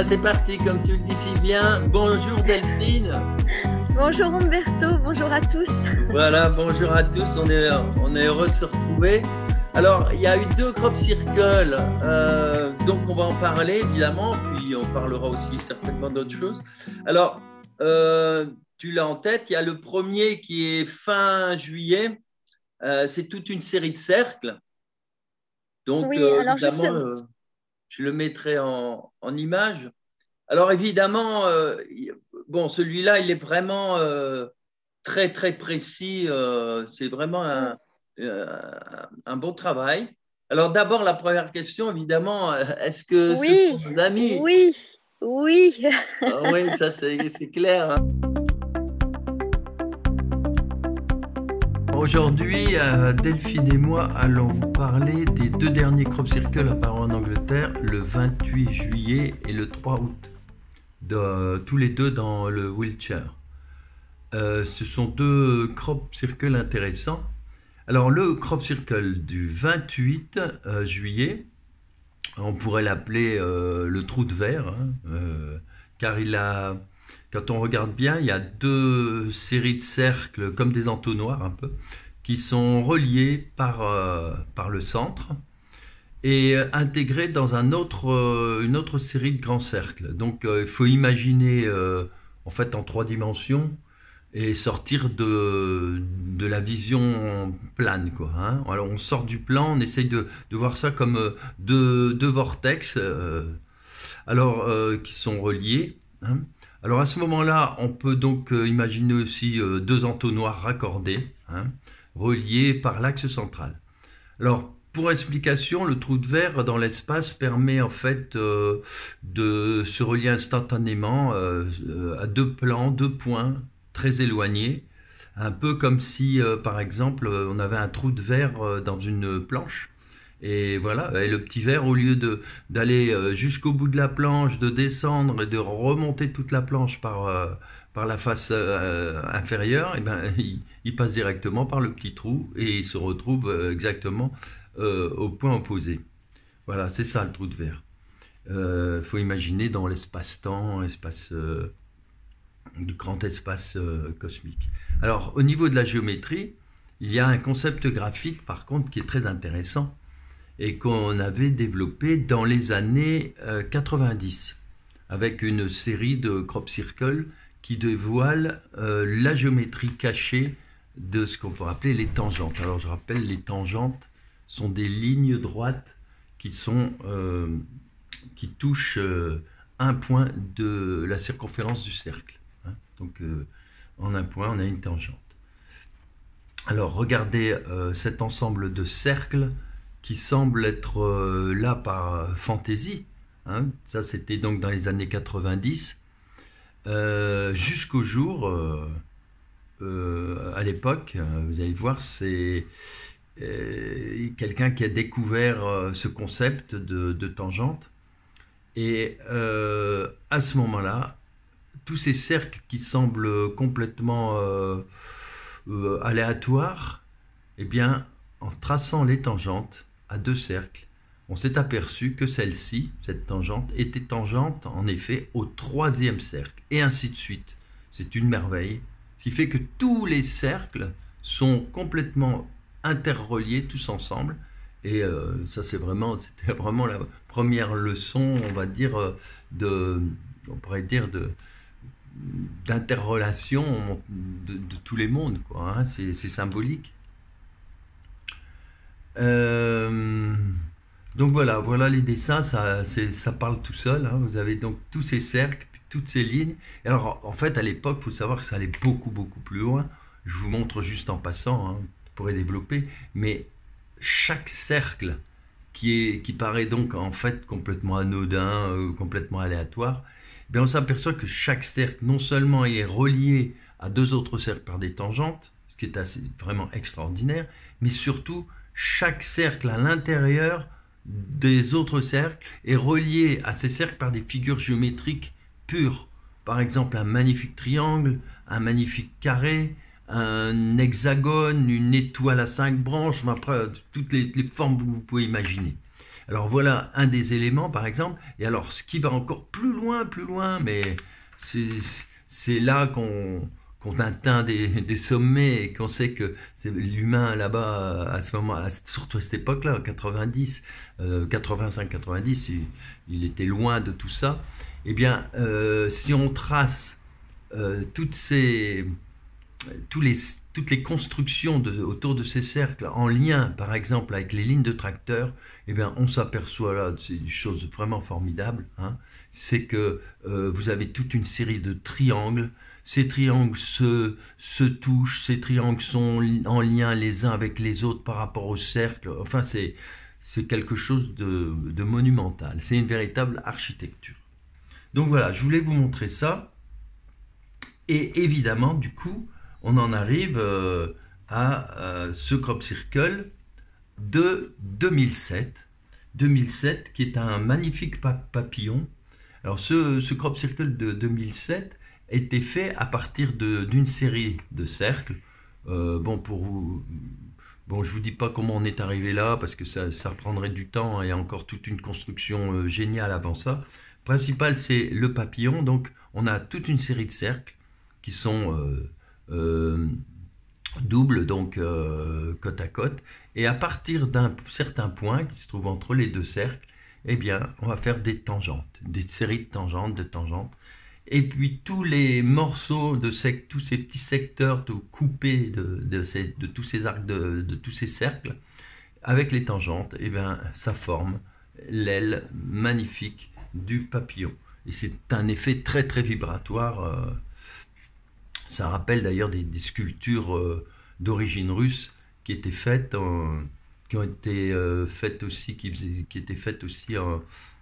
c'est parti, comme tu le dis si bien. Bonjour Delphine. Bonjour Umberto, bonjour à tous. Voilà, bonjour à tous. On est heureux de se retrouver. Alors, il y a eu deux crop circles, donc on va en parler évidemment, puis on parlera aussi certainement d'autres choses. Alors, tu l'as en tête, il y a le premier qui est fin juillet. C'est toute une série de cercles. Donc, Oui, alors juste, évidemment, je le mettrai en image. Alors évidemment, bon, celui-là, il est vraiment très, très précis. C'est vraiment un bon travail. Alors d'abord, la première question, évidemment, est-ce que ce sont oui, nos amis? oui, oui. Ah oui, ça c'est clair, hein. Aujourd'hui, Delphine et moi allons vous parler des deux derniers crop circles apparus en Angleterre, le 28 juillet et le 3 août, tous les deux dans le Wiltshire. Ce sont deux crop circles intéressants. Alors le crop circle du 28 juillet, on pourrait l'appeler le trou de verre, hein, car quand on regarde bien, il y a deux séries de cercles comme des entonnoirs un peu, qui sont reliés par le centre et intégrés dans une autre série de grands cercles. Donc il faut imaginer en fait en trois dimensions et sortir de la vision plane, quoi, hein. Alors on sort du plan, on essaye de voir ça comme deux vortex qui sont reliés, hein. Alors à ce moment-là, on peut donc imaginer aussi deux entonnoirs raccordés, hein, reliés par l'axe central. Alors pour explication, le trou de verre dans l'espace permet en fait de se relier instantanément à deux plans, deux points très éloignés, un peu comme si par exemple on avait un trou de verre dans une planche. Et voilà, et le petit verre, au lieu d'aller jusqu'au bout de la planche, de descendre et de remonter toute la planche par la face inférieure, et ben, il passe directement par le petit trou et il se retrouve exactement au point opposé. Voilà, c'est ça le trou de verre. Faut imaginer dans l'espace-temps, du grand espace cosmique. Alors, au niveau de la géométrie, il y a un concept graphique, par contre, qui est très intéressant et qu'on avait développé dans les années 90 avec une série de crop circles qui dévoilent la géométrie cachée de ce qu'on peut appeler les tangentes. Alors je rappelle, les tangentes sont des lignes droites qui touchent un point de la circonférence du cercle, hein. Donc en un point, on a une tangente. Alors regardez cet ensemble de cercles qui semble être là par fantaisie, hein. Ça c'était donc dans les années 90, jusqu'au jour, à l'époque, vous allez voir, c'est quelqu'un qui a découvert ce concept de tangente, et à ce moment-là, tous ces cercles qui semblent complètement aléatoires, eh bien, en traçant les tangentes à deux cercles, on s'est aperçu que celle-ci, cette tangente, était tangente en effet au troisième cercle, et ainsi de suite. C'est une merveille, ce qui fait que tous les cercles sont complètement interreliés tous ensemble, et ça c'était vraiment la première leçon, on va dire, on pourrait dire d'interrelation de tous les mondes, quoi, hein. C'est symbolique. Donc voilà les dessins, ça parle tout seul, hein. Vous avez donc tous ces cercles, toutes ces lignes. Et alors en fait à l'époque, il faut savoir que ça allait beaucoup plus loin. Je vous montre juste en passant, hein, je pourrais développer, mais chaque cercle qui paraît donc en fait complètement anodin, complètement aléatoire, bien on s'aperçoit que chaque cercle non seulement est relié à deux autres cercles par des tangentes, ce qui est vraiment extraordinaire, mais surtout chaque cercle à l'intérieur des autres cercles est relié à ces cercles par des figures géométriques pures. Par exemple, un magnifique triangle, un magnifique carré, un hexagone, une étoile à 5 branches, après, toutes les formes que vous pouvez imaginer. Alors voilà un des éléments par exemple, et alors ce qui va encore plus loin, mais c'est là qu'on atteint des sommets et qu'on sait que c'est l'humain là-bas à ce moment, surtout à cette époque-là, 90, 85-90, il était loin de tout ça. Eh bien, si on trace toutes les constructions autour de ces cercles en lien, par exemple, avec les lignes de tracteurs, eh bien, on s'aperçoit là, c'est une chose vraiment formidable, hein, c'est que vous avez toute une série de triangles. Ces triangles se touchent, ces triangles sont en lien les uns avec les autres par rapport au cercle. Enfin, c'est quelque chose de monumental. C'est une véritable architecture. Donc voilà, je voulais vous montrer ça. Et évidemment, du coup, on en arrive à ce crop circle de 2007. 2007, qui est un magnifique papillon. Alors, ce crop circle de 2007 était fait à partir d'une série de cercles. Bon, je vous dis pas comment on est arrivé là, parce que ça prendrait du temps, et encore toute une construction géniale avant ça. Le principal, c'est le papillon. Donc, on a toute une série de cercles qui sont doubles, donc côte à côte. Et à partir d'un certain point qui se trouve entre les deux cercles, eh bien, on va faire des tangentes, des séries de tangentes. Et puis tous les morceaux tous ces petits secteurs coupés de tous ces arcs, de tous ces cercles, avec les tangentes, eh bien, ça forme l'aile magnifique du papillon. Et c'est un effet très très vibratoire. Ça rappelle d'ailleurs des sculptures d'origine russe qui étaient faites, qui étaient faites aussi.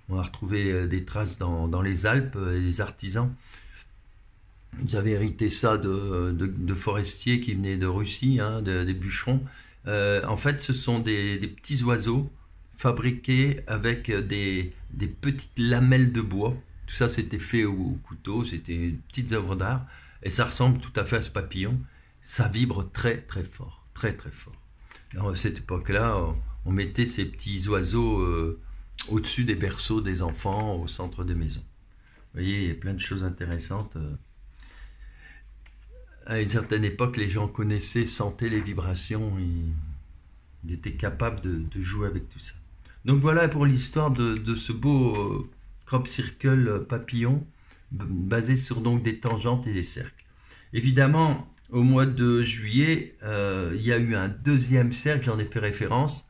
On a retrouvé des traces dans les Alpes, les artisans. Ils avaient hérité ça de forestiers qui venaient de Russie, hein, des bûcherons. En fait, ce sont des petits oiseaux fabriqués avec des petites lamelles de bois. Tout ça, c'était fait au couteau, c'était des petites œuvres d'art. Et ça ressemble tout à fait à ce papillon. Ça vibre très très fort, très très fort. Alors, à cette époque-là, on mettait ces petits oiseaux au-dessus des berceaux des enfants, au centre des maisons. Vous voyez, il y a plein de choses intéressantes. À une certaine époque, les gens connaissaient, sentaient les vibrations, ils étaient capables de jouer avec tout ça. Donc voilà pour l'histoire de ce beau crop circle papillon, basé sur donc des tangentes et des cercles. Évidemment, au mois de juillet, il y a eu un deuxième cercle, j'en ai fait référence,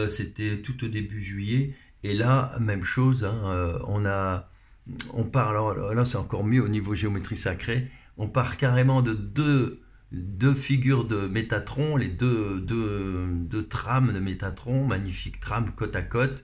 c'était tout au début juillet, et là, même chose, hein, on part, alors là c'est encore mieux au niveau géométrie sacrée, on part carrément de deux figures de Métatron, les deux trames de Métatron, magnifiques trames côte à côte.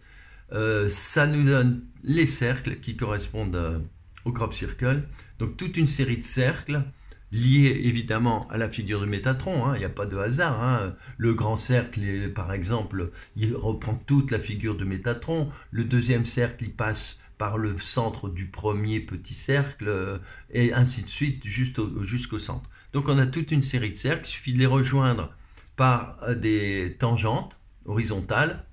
Ça nous donne les cercles qui correspondent au crop circle. Donc toute une série de cercles liés évidemment à la figure de Métatron, hein, il n'y a pas de hasard. Hein. Le grand cercle, par exemple, il reprend toute la figure de Métatron. Le deuxième cercle, il passe par le centre du premier petit cercle, et ainsi de suite jusqu'au centre. Donc on a toute une série de cercles, il suffit de les rejoindre par des tangentes horizontales,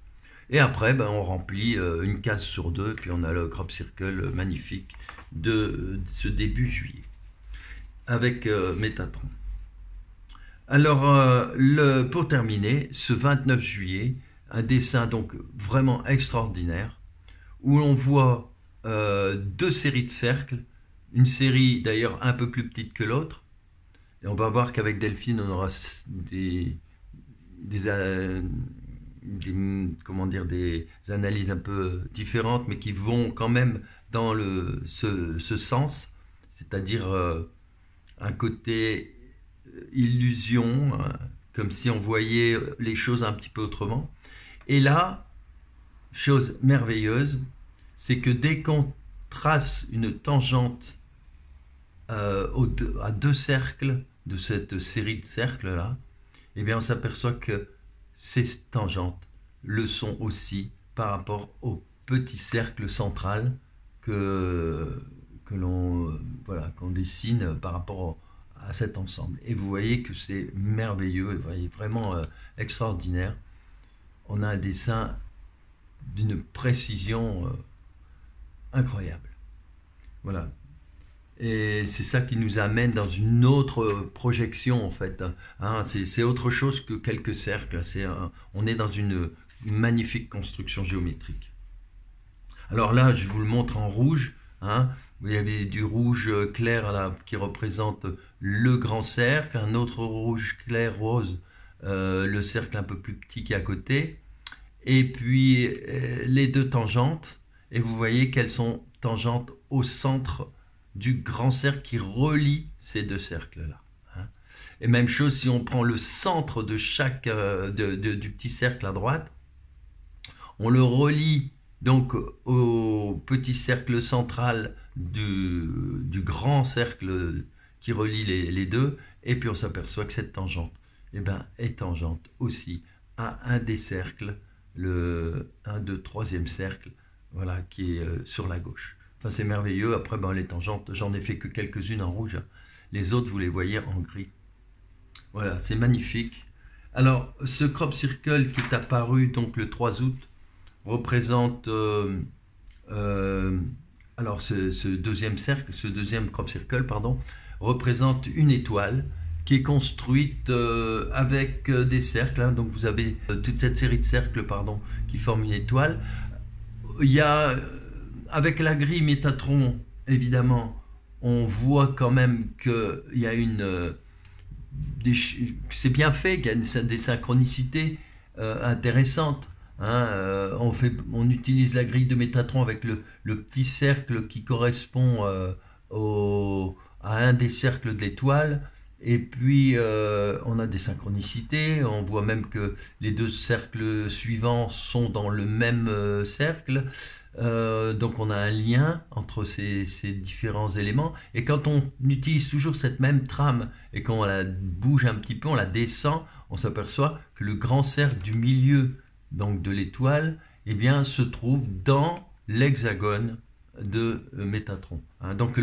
et après on remplit une case sur deux, puis on a le crop circle magnifique de ce début juillet, avec Métatron. Alors, pour terminer, ce 29 juillet, un dessin donc vraiment extraordinaire, où l'on voit deux séries de cercles, une série d'ailleurs un peu plus petite que l'autre, et on va voir qu'avec Delphine on aura des analyses un peu différentes, mais qui vont quand même dans ce sens, c'est-à-dire un côté illusion, comme si on voyait les choses un petit peu autrement. Et là, chose merveilleuse, c'est que dès qu'on trace une tangente à deux cercles de cette série de cercles-là, eh bien on s'aperçoit que ces tangentes le sont aussi par rapport au petit cercle central qu'on dessine par rapport à cet ensemble. Et vous voyez que c'est merveilleux, vraiment extraordinaire. On a un dessin d'une précision incroyable. Voilà. Et c'est ça qui nous amène dans une autre projection en fait. Hein, c'est autre chose que quelques cercles. On est dans une magnifique construction géométrique. Alors là, je vous le montre en rouge. Hein. Vous avez du rouge clair là, qui représente le grand cercle, un autre rouge clair rose, le cercle un peu plus petit qui est à côté, et puis les deux tangentes. Et vous voyez qu'elles sont tangentes au centre du grand cercle qui relie ces deux cercles-là. Hein. Et même chose si on prend le centre de chaque du petit cercle à droite, on le relie donc au petit cercle central du grand cercle qui relie les deux, et puis on s'aperçoit que cette tangente est tangente aussi à un des cercles, un de troisième cercle, voilà, qui est sur la gauche. Enfin, c'est merveilleux. Après, les tangentes, j'en ai fait que quelques-unes en rouge. Les autres, vous les voyez en gris. Voilà, c'est magnifique. Alors, ce crop circle qui est apparu donc le 3 août représente alors ce deuxième cercle, ce deuxième crop circle, pardon, représente une étoile qui est construite avec des cercles. Hein. Donc vous avez toute cette série de cercles, pardon, qui forment une étoile. Il y a, avec la grille Métatron, évidemment, on voit quand même qu'il y a c'est bien fait, qu'il y a des synchronicités intéressantes. Hein, on utilise la grille de Métatron avec le petit cercle qui correspond à un des cercles de l'étoile. Et puis, on a des synchronicités. On voit même que les deux cercles suivants sont dans le même cercle. Donc, on a un lien entre ces différents éléments. Et quand on utilise toujours cette même trame et qu'on la bouge un petit peu, on la descend, on s'aperçoit que le grand cercle du milieu donc de l'étoile, eh bien, se trouve dans l'hexagone de Métatron. Hein, donc,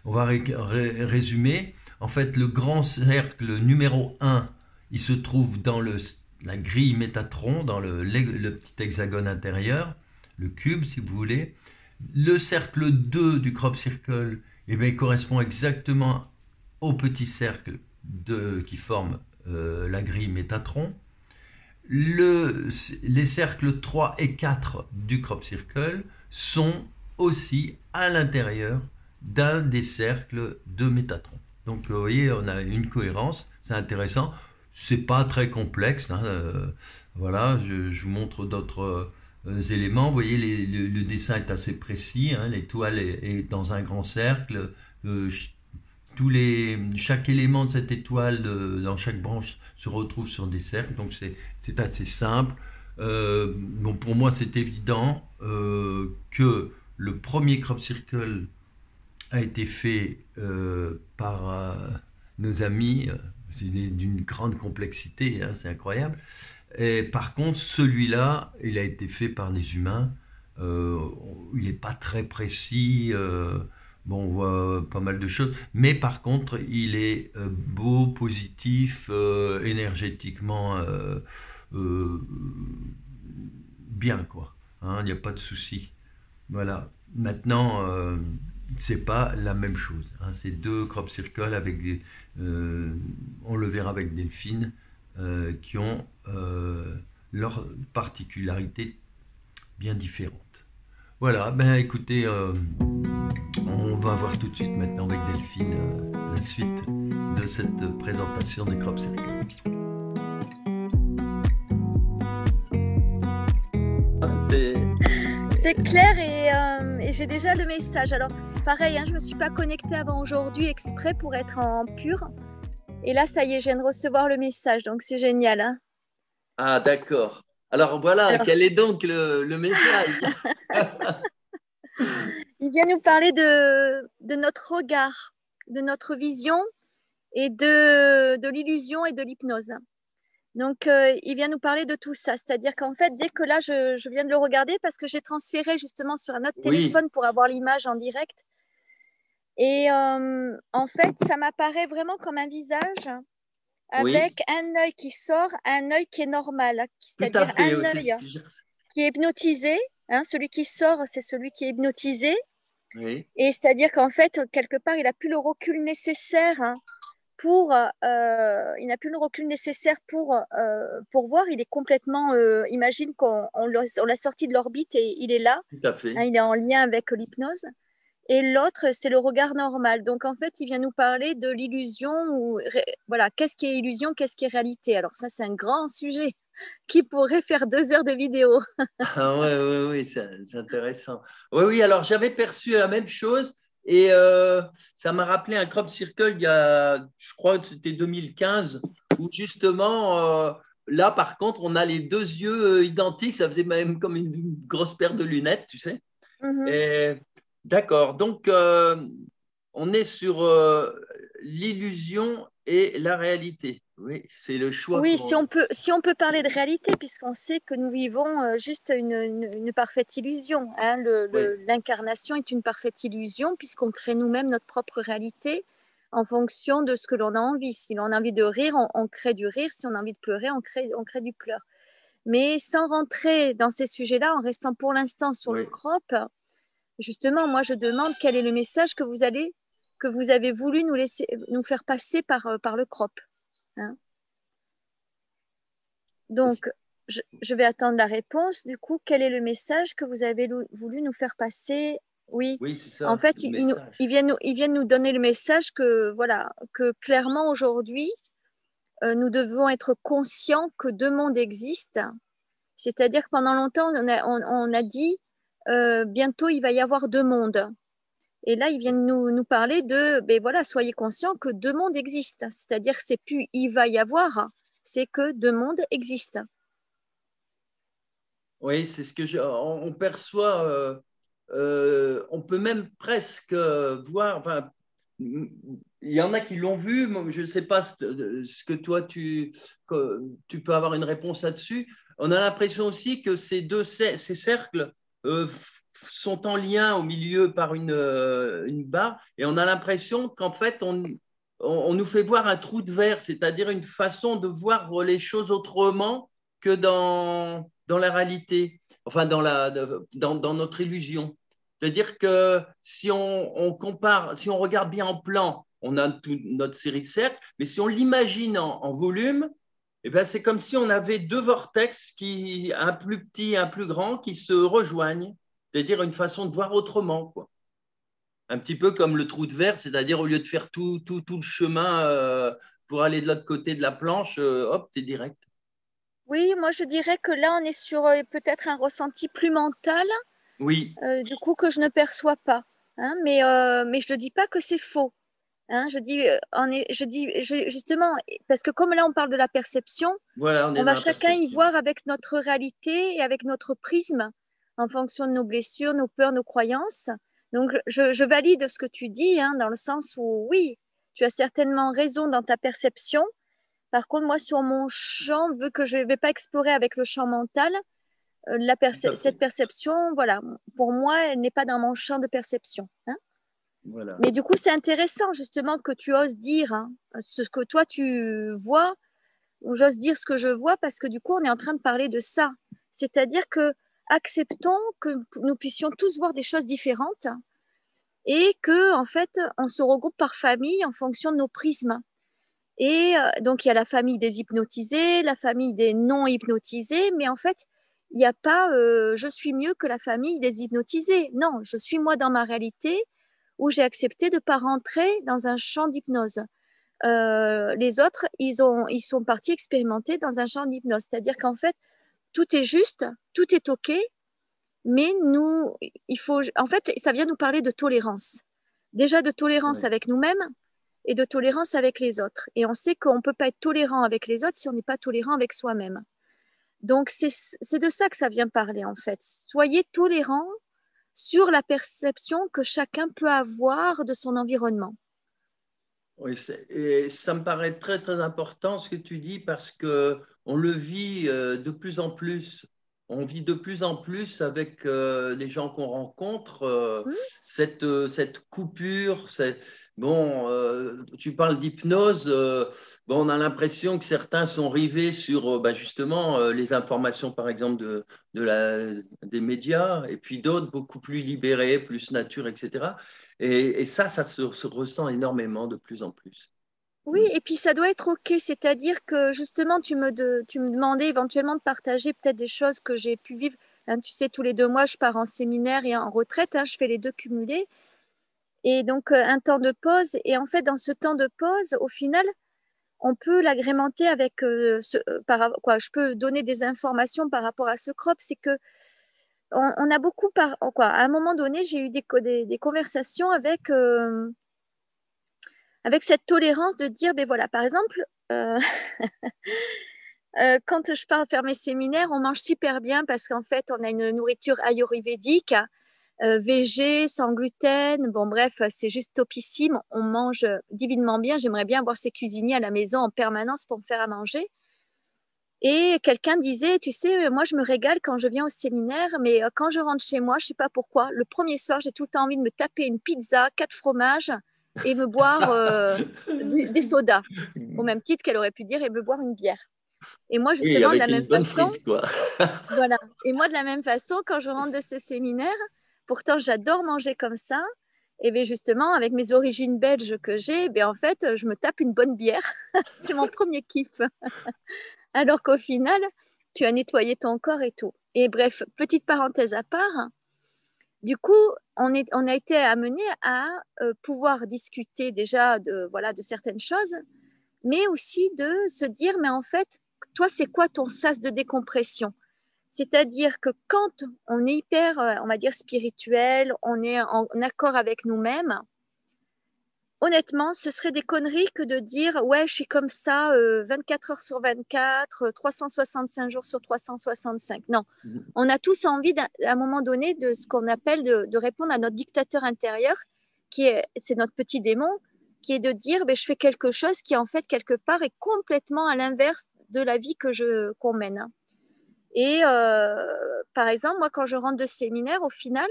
on va résumer. En fait, le grand cercle numéro 1, il se trouve dans la grille Métatron, dans le petit hexagone intérieur, le cube, si vous voulez. Le cercle 2 du crop circle, eh bien, il correspond exactement au petit cercle qui forme la grille Métatron. Les cercles 3 et 4 du crop circle sont aussi à l'intérieur d'un des cercles de Métatron. Donc vous voyez, on a une cohérence, c'est intéressant, c'est pas très complexe. Hein, voilà, je vous montre d'autres éléments. Vous voyez, le dessin est assez précis, hein, l'étoile est dans un grand cercle. Chaque élément de cette étoile dans chaque branche se retrouve sur des cercles, donc c'est assez simple. Bon, pour moi, c'est évident que le premier crop circle a été fait par nos amis. C'est d'une grande complexité, hein, c'est incroyable. Et par contre, celui-là, il a été fait par les humains. Il n'est pas très précis. Bon, on voit pas mal de choses, mais par contre, il est beau, positif, énergétiquement bien, quoi. Hein, il n'y a pas de souci. Voilà. Maintenant, c'est pas la même chose. Hein. C'est deux crop circles avec on le verra avec Delphine, qui ont leurs particularités bien différentes. Voilà, ben écoutez, on va voir tout de suite maintenant avec Delphine la suite de cette présentation des crop circles. C'est clair et j'ai déjà le message. Alors pareil, hein, je ne me suis pas connectée avant aujourd'hui exprès pour être en pur. Et là, ça y est, je viens de recevoir le message, donc c'est génial. Hein. Ah d'accord. Alors voilà, quel est donc le message? Il vient nous parler de notre regard, de notre vision et de l'illusion et de l'hypnose. Donc, il vient nous parler de tout ça. C'est-à-dire qu'en fait, dès que là, je viens de le regarder parce que j'ai transféré justement sur un autre téléphone pour avoir l'image en direct. Et en fait, ça m'apparaît vraiment comme un visage avec un œil qui sort, un œil qui est normal. C'est-à-dire un œil qui est hypnotisé. Hein, celui qui sort, c'est celui qui est hypnotisé. Oui, Et c'est-à-dire qu'en fait, quelque part, il n'a plus le recul nécessaire, hein, il n'a plus le recul nécessaire pour voir. Il est complètement, imagine on l'a sorti de l'orbite et il est là, tout à hein, fait. il est en lien avec l'hypnose. Et l'autre, c'est le regard normal. Donc, en fait, il vient nous parler de l'illusion ou voilà, qu'est-ce qui est illusion, qu'est-ce qui est réalité. Alors ça, c'est un grand sujet qui pourrait faire 2 heures de vidéo. Ah ouais, ouais, oui, c'est intéressant. Oui, oui, alors j'avais perçu la même chose et ça m'a rappelé un crop circle il y a, je crois que c'était 2015, où justement, là par contre, on a les deux yeux identiques, ça faisait même comme une grosse paire de lunettes, tu sais. Mhm. Et d'accord, donc on est sur l'illusion et la réalité. Oui, c'est le choix Oui, qu'on. si on peut parler de réalité, puisqu'on sait que nous vivons juste une parfaite illusion. Hein. Oui, L'incarnation est une parfaite illusion, puisqu'on crée nous-mêmes notre propre réalité en fonction de ce que l'on a envie. Si l'on a envie de rire, on crée du rire. Si on a envie de pleurer, on crée du pleur. Mais sans rentrer dans ces sujets-là, en restant pour l'instant sur le oui. crop, justement, moi, je demande quel est le message que vous avez voulu nous faire passer par le crop. Hein. Donc, je vais attendre la réponse. Du coup, quel est le message que vous avez voulu nous faire passer? Oui, Oui, c'est en ça, fait, le message. ils viennent nous donner le message que, voilà, que clairement aujourd'hui, nous devons être conscients que 2 mondes existent. C'est-à-dire que pendant longtemps, on a dit bientôt il va y avoir 2 mondes. Et là, ils viennent nous parler de, ben voilà, soyez conscients que 2 mondes existent. C'est-à-dire que c'est plus il va y avoir, c'est que 2 mondes existent. Oui, c'est ce que on perçoit. On peut même presque voir. Enfin, il y en a qui l'ont vu. Moi, je ne sais pas ce que toi que tu peux avoir une réponse là-dessus. On a l'impression aussi que ces cercles sont en lien au milieu par une barre, et on a l'impression qu'en fait on nous fait voir un trou de verre, c'est-à-dire une façon de voir les choses autrement que dans la réalité, enfin dans notre illusion. C'est-à-dire que si on compare, si on regarde bien en plan, on a toute notre série de cercles, mais si on l'imagine en volume, eh ben c'est comme si on avait deux vortex, un plus petit et un plus grand, qui se rejoignent. C'est-à-dire une façon de voir autrement, quoi. Un petit peu comme le trou de verre, c'est-à-dire au lieu de faire tout le chemin pour aller de l'autre côté de la planche, hop, tu es direct. Oui, moi je dirais que là on est sur peut-être un ressenti plus mental, Oui, du coup que je ne perçois pas. Hein, mais je ne dis pas que c'est faux. Hein, justement, parce que comme là on parle de la perception, voilà, on on est dans va la chacun y perception. voir avec notre réalité et avec notre prisme, en fonction de nos blessures, nos peurs, nos croyances. Donc je valide ce que tu dis, hein, dans le sens où oui, tu as certainement raison dans ta perception. Par contre, moi, sur mon champ, vu que je ne vais pas explorer avec le champ mental, Tout à cette fait. perception, voilà, pour moi, elle n'est pas dans mon champ de perception. Hein. Voilà. Mais du coup, c'est intéressant justement que tu oses dire, hein, ce que toi tu vois, ou j'ose dire ce que je vois, parce que du coup, on est en train de parler de ça. C'est-à-dire que acceptons que nous puissions tous voir des choses différentes et que, en fait, on se regroupe par famille en fonction de nos prismes. Et donc, il y a la famille des hypnotisés, la famille des non hypnotisés, mais en fait, il n'y a pas je suis mieux que la famille des hypnotisés. Non, je suis moi dans ma réalité où j'ai accepté de ne pas rentrer dans un champ d'hypnose. Les autres, ils sont partis expérimenter dans un champ d'hypnose. C'est-à-dire qu'en fait, tout est juste, tout est OK, mais nous, en fait, ça vient nous parler de tolérance. Déjà de tolérance Oui. avec nous-mêmes et de tolérance avec les autres. Et on sait qu'on ne peut pas être tolérant avec les autres si on n'est pas tolérant avec soi-même. Donc, c'est de ça que ça vient parler, en fait. Soyez tolérants sur la perception que chacun peut avoir de son environnement. Oui, et ça me paraît très, très important ce que tu dis parce que on le vit de plus en plus. On vit de plus en plus avec les gens qu'on rencontre, Hmm. cette coupure, Bon, tu parles d'hypnose. Bon, on a l'impression que certains sont rivés sur bah, justement les informations, par exemple, des médias, et puis d'autres beaucoup plus libérés, plus nature, etc. Et ça se ressent énormément de plus en plus. Oui, et puis ça doit être OK, c'est-à-dire que justement, tu me demandais éventuellement de partager peut-être des choses que j'ai pu vivre. Hein, tu sais, tous les 2 mois, je pars en séminaire et en retraite, hein, je fais les deux cumulés. Et donc, un temps de pause. Et en fait, dans ce temps de pause, au final, on peut l'agrémenter avec quoi, je peux donner des informations par rapport à ce crop. C'est que on a beaucoup quoi. À un moment donné, j'ai eu des conversations avec cette tolérance de dire, ben voilà, par exemple, euh, quand je pars faire mes séminaires, on mange super bien parce qu'en fait, on a une nourriture ayurvédique, végé, sans gluten. Bon, bref, c'est juste topissime. On mange divinement bien. J'aimerais bien avoir ces cuisiniers à la maison en permanence pour me faire à manger. Et quelqu'un disait, tu sais, moi, je me régale quand je viens au séminaire, mais quand je rentre chez moi, je sais pas pourquoi, le premier soir, j'ai tout le temps envie de me taper une pizza, 4 fromages et me boire des sodas, au même titre qu'elle aurait pu dire, et me boire une bière. Et moi, Oui, justement, de la avec même une bonne façon, frite, quoi. voilà. Et moi, de la même façon, quand je rentre de ce séminaire, pourtant, j'adore manger comme ça. Et bien justement, avec mes origines belges que j'ai, ben en fait, je me tape une bonne bière. C'est mon premier kiff. Alors qu'au final, tu as nettoyé ton corps et tout. Et bref, petite parenthèse à part, du coup, on a été amené à pouvoir discuter déjà voilà, de certaines choses, mais aussi de se dire, mais en fait, toi, c'est quoi ton sas de décompression? C'est-à-dire que quand on est hyper, on va dire, spirituel, on est en accord avec nous-mêmes, honnêtement, ce serait des conneries que de dire, ouais, je suis comme ça 24 heures sur 24, 365 jours sur 365. Non, on a tous envie, à un moment donné, de ce qu'on appelle de répondre à notre dictateur intérieur, c'est notre petit démon, qui est de dire, ben, je fais quelque chose qui, en fait, quelque part, est complètement à l'inverse de la vie qu'on mène. Et par exemple, moi, quand je rentre de séminaire, au final,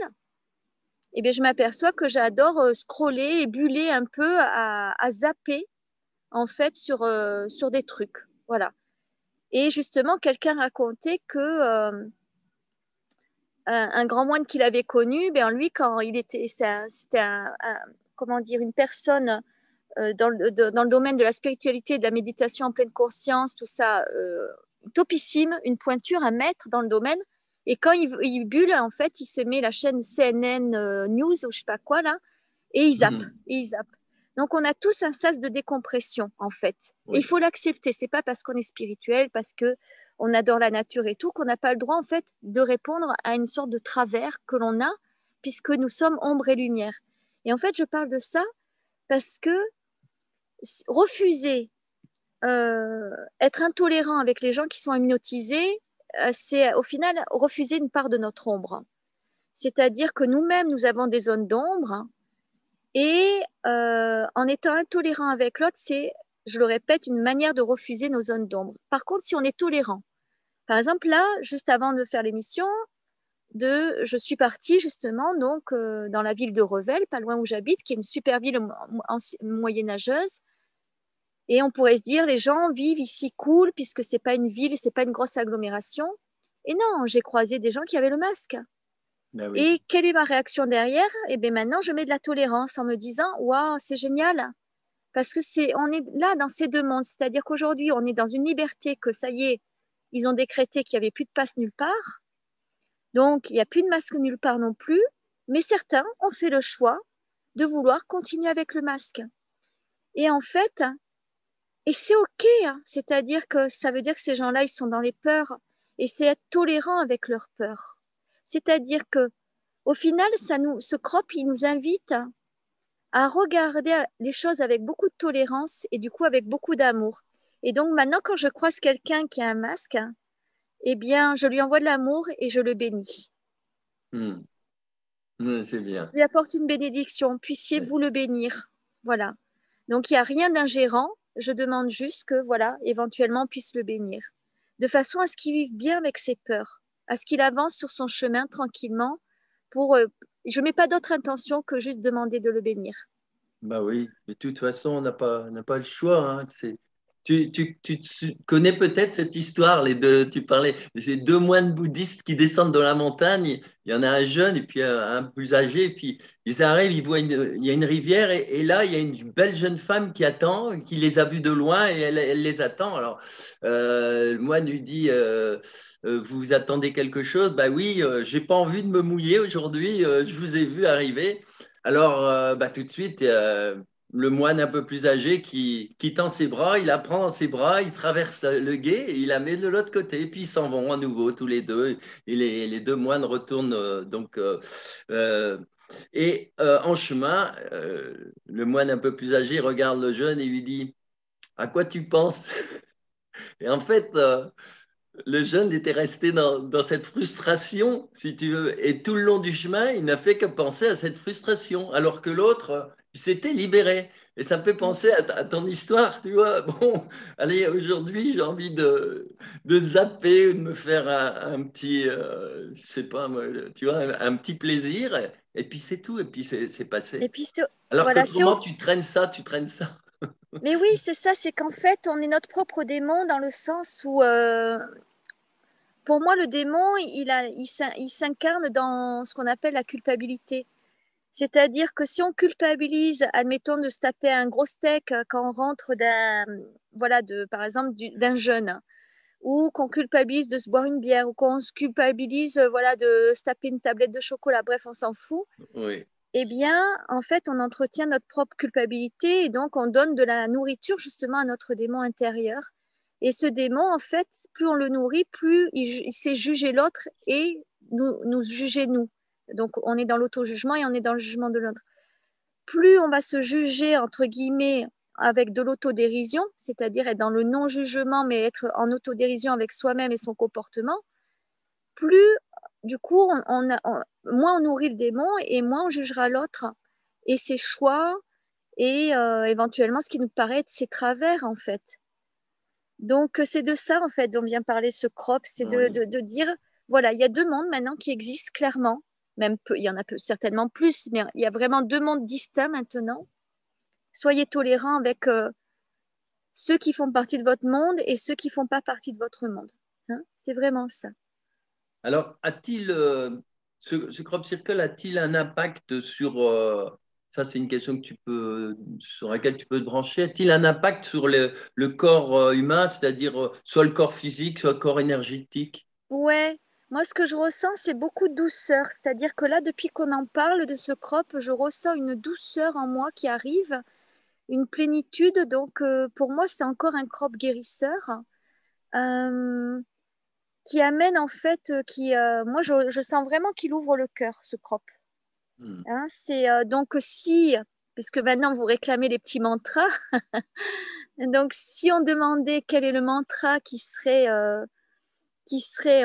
eh bien, je m'aperçois que j'adore scroller et buller un peu à zapper, en fait, sur des trucs. Voilà. Et justement, quelqu'un racontait que un grand moine qu'il avait connu, ben, lui, quand il était, c'était comment dire, une personne dans le domaine de la spiritualité, de la méditation en pleine conscience, tout ça, topissime, une pointure, un maître dans le domaine. Et quand il bulle, en fait, il se met la chaîne CNN News ou je sais pas quoi là, et il zappe, Mhm. et il zappe. Donc on a tous un sas de décompression en fait. Et il Oui. faut l'accepter. C'est pas parce qu'on est spirituel, parce que on adore la nature et tout, qu'on n'a pas le droit en fait de répondre à une sorte de travers que l'on a, puisque nous sommes ombre et lumière. Et en fait, je parle de ça parce que refuser, être intolérant avec les gens qui sont hypnotisés, c'est au final refuser une part de notre ombre. C'est-à-dire que nous-mêmes, nous avons des zones d'ombre et en étant intolérant avec l'autre, c'est, je le répète, une manière de refuser nos zones d'ombre. Par contre, si on est tolérant, par exemple là, juste avant de faire l'émission, je suis partie justement donc dans la ville de Revel, pas loin où j'habite, qui est une super ville moyenâgeuse. Et on pourrait se dire, les gens vivent ici cool puisque c'est pas une ville, c'est pas une grosse agglomération. Et non, j'ai croisé des gens qui avaient le masque. Ben oui. Et quelle est ma réaction derrière? Eh bien maintenant, je mets de la tolérance en me disant, waouh, c'est génial. Parce que on est là dans ces deux mondes. C'est-à-dire qu'aujourd'hui, on est dans une liberté que ça y est, ils ont décrété qu'il n'y avait plus de passe nulle part. Donc, il n'y a plus de masque nulle part non plus. Mais certains ont fait le choix de vouloir continuer avec le masque. Et en fait, et c'est OK, hein. C'est-à-dire que ça veut dire que ces gens-là, ils sont dans les peurs. Et c'est être tolérant avec leurs peurs. C'est-à-dire que, au final, ce crop, il nous invite à regarder les choses avec beaucoup de tolérance et du coup avec beaucoup d'amour. Et donc maintenant, quand je croise quelqu'un qui a un masque, eh bien, je lui envoie de l'amour et je le bénis. Mhm. C'est Je bien. lui apporte une bénédiction. Oui. Puissiez-vous le bénir. Voilà. Donc, il n'y a rien d'ingérent. Je demande juste que, voilà, éventuellement, on puisse le bénir. De façon à ce qu'il vive bien avec ses peurs, à ce qu'il avance sur son chemin tranquillement. Je ne mets pas d'autre intention que juste demander de le bénir. Bah oui, mais de toute façon, on n'a pas le choix. Hein. Tu connais peut-être cette histoire, les deux, tu parlais de ces deux moines bouddhistes qui descendent dans la montagne. Il y en a un jeune et puis un plus âgé. Et puis ils arrivent, il y a une rivière et là, il y a une belle jeune femme qui attend, qui les a vus de loin et elle les attend. Alors, le moine lui dit, vous attendez quelque chose? Bah oui, j'ai pas envie de me mouiller aujourd'hui, je vous ai vu arriver. Alors, bah, tout de suite, le moine un peu plus âgé qui tend ses bras, il la prend dans ses bras, il traverse le gué et il la met de l'autre côté. Et puis ils s'en vont à nouveau, tous les deux. Et les deux moines retournent euh, en chemin, le moine un peu plus âgé regarde le jeune et lui dit, à quoi tu penses? Et en fait, le jeune était resté dans cette frustration, si tu veux. Et tout le long du chemin, il n'a fait que penser à cette frustration, alors que l'autre, il s'était libéré. Et ça me fait penser à ton histoire, tu vois. Bon, allez, aujourd'hui, j'ai envie de zapper ou de me faire un petit, je sais pas, moi, tu vois, un petit plaisir. Et puis c'est tout, et puis c'est passé. Et puis, Alors voilà, qu'autrement, tu traînes ça, tu traînes ça. mais oui, c'est ça, c'est qu'en fait, on est notre propre démon dans le sens où, pour moi, le démon, il s'incarne dans ce qu'on appelle la culpabilité. C'est-à-dire que si on culpabilise, admettons, de se taper un gros steak quand on rentre voilà, par exemple, d'un jeûne, ou qu'on culpabilise de se boire une bière, ou qu'on se culpabilise, voilà, de se taper une tablette de chocolat, bref, on s'en fout. Oui. Eh bien, en fait, on entretient notre propre culpabilité et donc on donne de la nourriture justement à notre démon intérieur. Et ce démon, en fait, plus on le nourrit, plus il sait juger l'autre et nous juger nous. Donc, on est dans l'auto-jugement et on est dans le jugement de l'autre. Plus on va se juger, entre guillemets, avec de l'autodérision, c'est-à-dire être dans le non-jugement, mais être en autodérision avec soi-même et son comportement, plus, du coup, moins on nourrit le démon et moins on jugera l'autre et ses choix et éventuellement ce qui nous paraît être ses travers, en fait. Donc, c'est de ça, en fait, dont vient parler ce crop, c'est Oui. de dire, voilà, il y a deux mondes maintenant qui existent clairement, même il y en a certainement plus, mais il y a vraiment deux mondes distincts maintenant. Soyez tolérants avec ceux qui font partie de votre monde et ceux qui ne font pas partie de votre monde. Hein, c'est vraiment ça. Alors, ce crop circle a-t-il un impact sur, ça c'est une question que sur laquelle tu peux te brancher, a-t-il un impact sur le corps humain, c'est-à-dire soit le corps physique, soit le corps énergétique? Ouais, moi ce que je ressens, c'est beaucoup de douceur. C'est-à-dire que là, depuis qu'on en parle de ce crop, je ressens une douceur en moi qui arrive, une plénitude. Donc pour moi, c'est encore un crop guérisseur euh, qui amène en fait, moi je sens vraiment qu'il ouvre le cœur, ce crop. Hmm. Hein, c'est donc si, puisque maintenant vous réclamez les petits mantras, donc si on demandait quel est le mantra qui serait,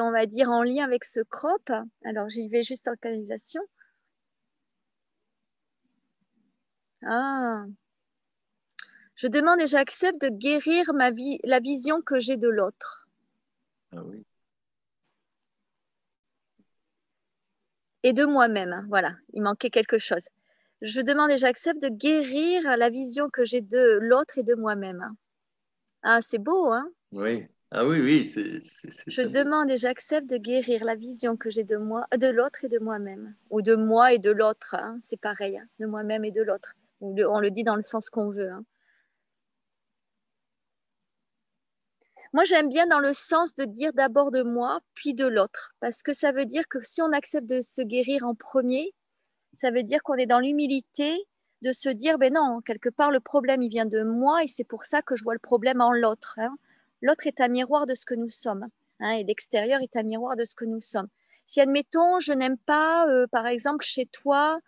on va dire, en lien avec ce crop. Alors, j'y vais juste en canalisation. Ah, je demande et j'accepte de guérir la vision que j'ai de l'autre Ah oui. et de moi-même. Voilà, il manquait quelque chose. Je demande et j'accepte de guérir la vision que j'ai de l'autre et de moi-même. Ah, c'est beau, hein? Oui. Ah oui, oui, c'est Je très beau. demande et j'accepte de guérir la vision que j'ai de moi, de l'autre et de moi-même. Ou de moi et de l'autre, hein, c'est pareil, hein, de moi-même et de l'autre. On le dit dans le sens qu'on veut. Hein. Moi, j'aime bien dans le sens de dire d'abord de moi, puis de l'autre. Parce que ça veut dire que si on accepte de se guérir en premier, ça veut dire qu'on est dans l'humilité de se dire, ben non, quelque part, le problème, il vient de moi et c'est pour ça que je vois le problème en l'autre. Hein. L'autre est un miroir de ce que nous sommes. Hein, et l'extérieur est un miroir de ce que nous sommes. Si, admettons, je n'aime pas, par exemple, chez toi,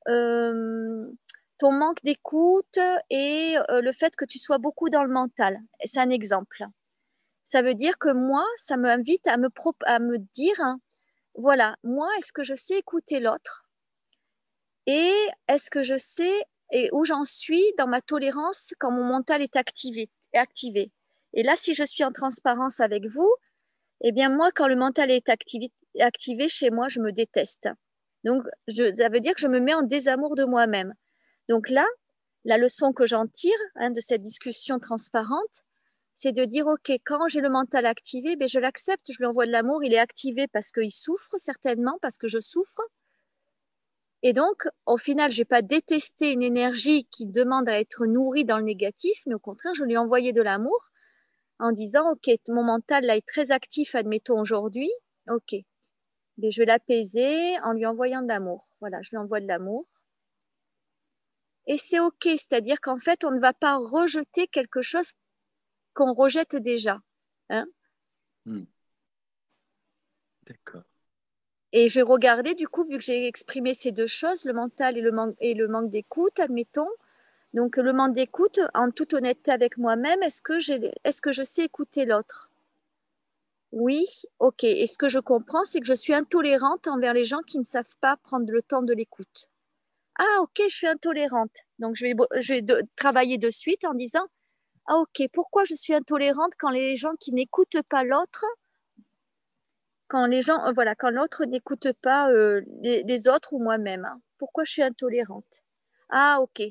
euh, ton manque d'écoute et le fait que tu sois beaucoup dans le mental. C'est un exemple. Ça veut dire que moi, ça m'invite à me dire, hein, voilà, moi, est-ce que je sais écouter l'autre et est-ce que je sais et où j'en suis dans ma tolérance quand mon mental est activé. Et là, si je suis en transparence avec vous, eh bien moi, quand le mental est activé chez moi, je me déteste. Donc, ça veut dire que je me mets en désamour de moi-même. Donc là, la leçon que j'en tire de cette discussion transparente, c'est de dire, OK, quand j'ai le mental activé, ben, je l'accepte, je lui envoie de l'amour, il est activé parce qu'il souffre certainement, parce que je souffre. Et donc, au final, je n'ai pas détesté une énergie qui demande à être nourrie dans le négatif, mais au contraire, je lui ai envoyé de l'amour en disant, OK, mon mental là est très actif, admettons aujourd'hui, OK, mais je vais l'apaiser en lui envoyant de l'amour. Voilà, je lui envoie de l'amour. Et c'est OK, c'est-à-dire qu'en fait, on ne va pas rejeter quelque chose qu'on rejette déjà. Hein. D'accord. Et je vais regarder, du coup, vu que j'ai exprimé ces deux choses, le mental et le manque d'écoute, admettons. Donc, le manque d'écoute, en toute honnêteté avec moi-même, est-ce que je sais écouter l'autre? Oui, ok. Et ce que je comprends, c'est que je suis intolérante envers les gens qui ne savent pas prendre le temps de l'écoute. Ah, ok, je suis intolérante. Donc, je vais travailler de suite en disant, ah, ok, pourquoi je suis intolérante quand les gens qui n'écoutent pas l'autre, quand les gens, voilà, quand l'autre n'écoute pas les autres ou moi-même, hein. Pourquoi je suis intolérante? Ah, ok.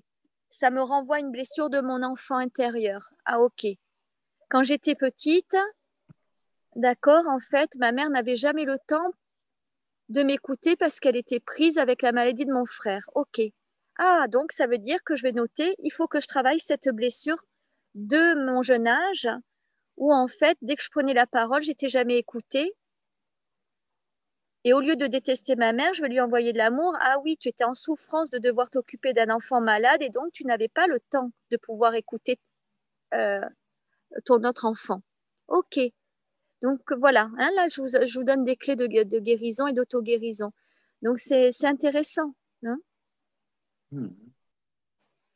Ça me renvoie à une blessure de mon enfant intérieur. Ah, ok. Quand j'étais petite, d'accord, en fait, ma mère n'avait jamais le temps de m'écouter parce qu'elle était prise avec la maladie de mon frère. Ok. Ah, donc ça veut dire que je vais noter, il faut que je travaille cette blessure de mon jeune âge où en fait, dès que je prenais la parole, j'étais jamais écoutée. Et au lieu de détester ma mère, je vais lui envoyer de l'amour. Ah oui, tu étais en souffrance de devoir t'occuper d'un enfant malade et donc tu n'avais pas le temps de pouvoir écouter euh, ton autre enfant. Ok. Donc voilà, hein, là je vous donne des clés de guérison et d'auto-guérison. Donc c'est intéressant. Hein.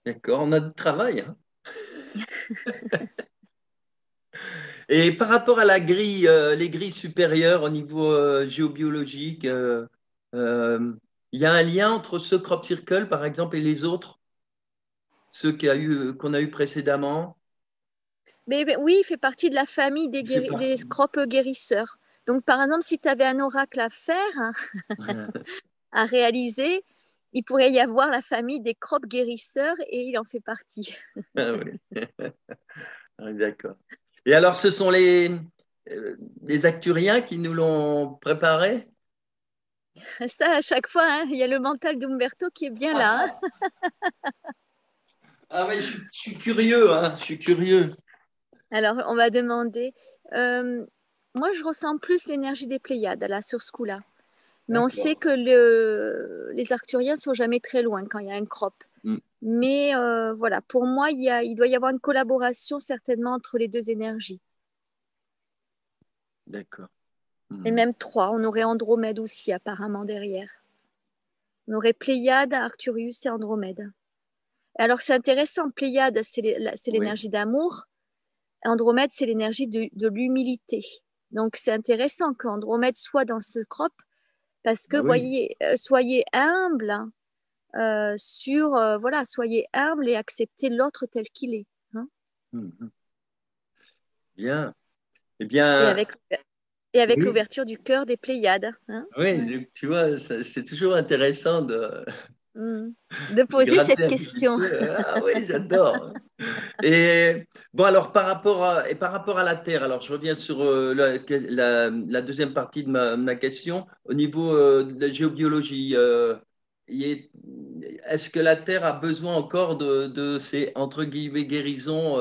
D'accord, on a du travail. Hein. Et par rapport à la grille, les grilles supérieures au niveau géobiologique, il y a un lien entre ce crop circle, par exemple, et les autres, ceux qu'on a eu précédemment. Mais oui, il fait partie de la famille Il fait des partie. scropes guérisseurs. Donc par exemple, si tu avais un oracle à faire, hein, à réaliser, il pourrait y avoir la famille des crop guérisseurs et il en fait partie. Ah oui. Ah, d'accord. Et alors, ce sont les Acturiens qui nous l'ont préparé? Ça, à chaque fois, hein, il y a le mental d'Umberto qui est bien là. Hein. Ah oui, je suis curieux, hein, je suis curieux. Alors, on va demander. euh, Moi, je ressens plus l'énergie des Pléiades là, sur ce coup-là. Mais on sait D'accord. que les Arcturiens sont jamais très loin quand il y a un crop. Hmm, Mais voilà, pour moi, il doit y avoir une collaboration certainement entre les deux énergies. d'accord. Et Hmm. même trois. On aurait Andromède aussi apparemment derrière. On aurait Pléiade, Arcturus et Andromède. Alors c'est intéressant, Pléiade, c'est Oui. l'énergie d'amour. Andromède, c'est l'énergie de l'humilité. Donc c'est intéressant qu'Andromède soit dans ce crop parce que Ah oui. voyez, soyez humble voilà, soyez humble et acceptez l'autre tel qu'il est. Hein. Hmm, hmm. Bien. Eh Et bien, avec, et avec oui. l'ouverture du cœur des Pléiades. Hein. Oui, Ouais. tu vois, c'est toujours intéressant Mm. De de poser gratter cette un petit question. peu. Ah oui, j'adore. Et bon, alors par rapport à la Terre, alors je reviens sur la deuxième partie de ma question. Au niveau de la géobiologie, est-ce que la Terre a besoin encore de ces, entre guillemets, guérisons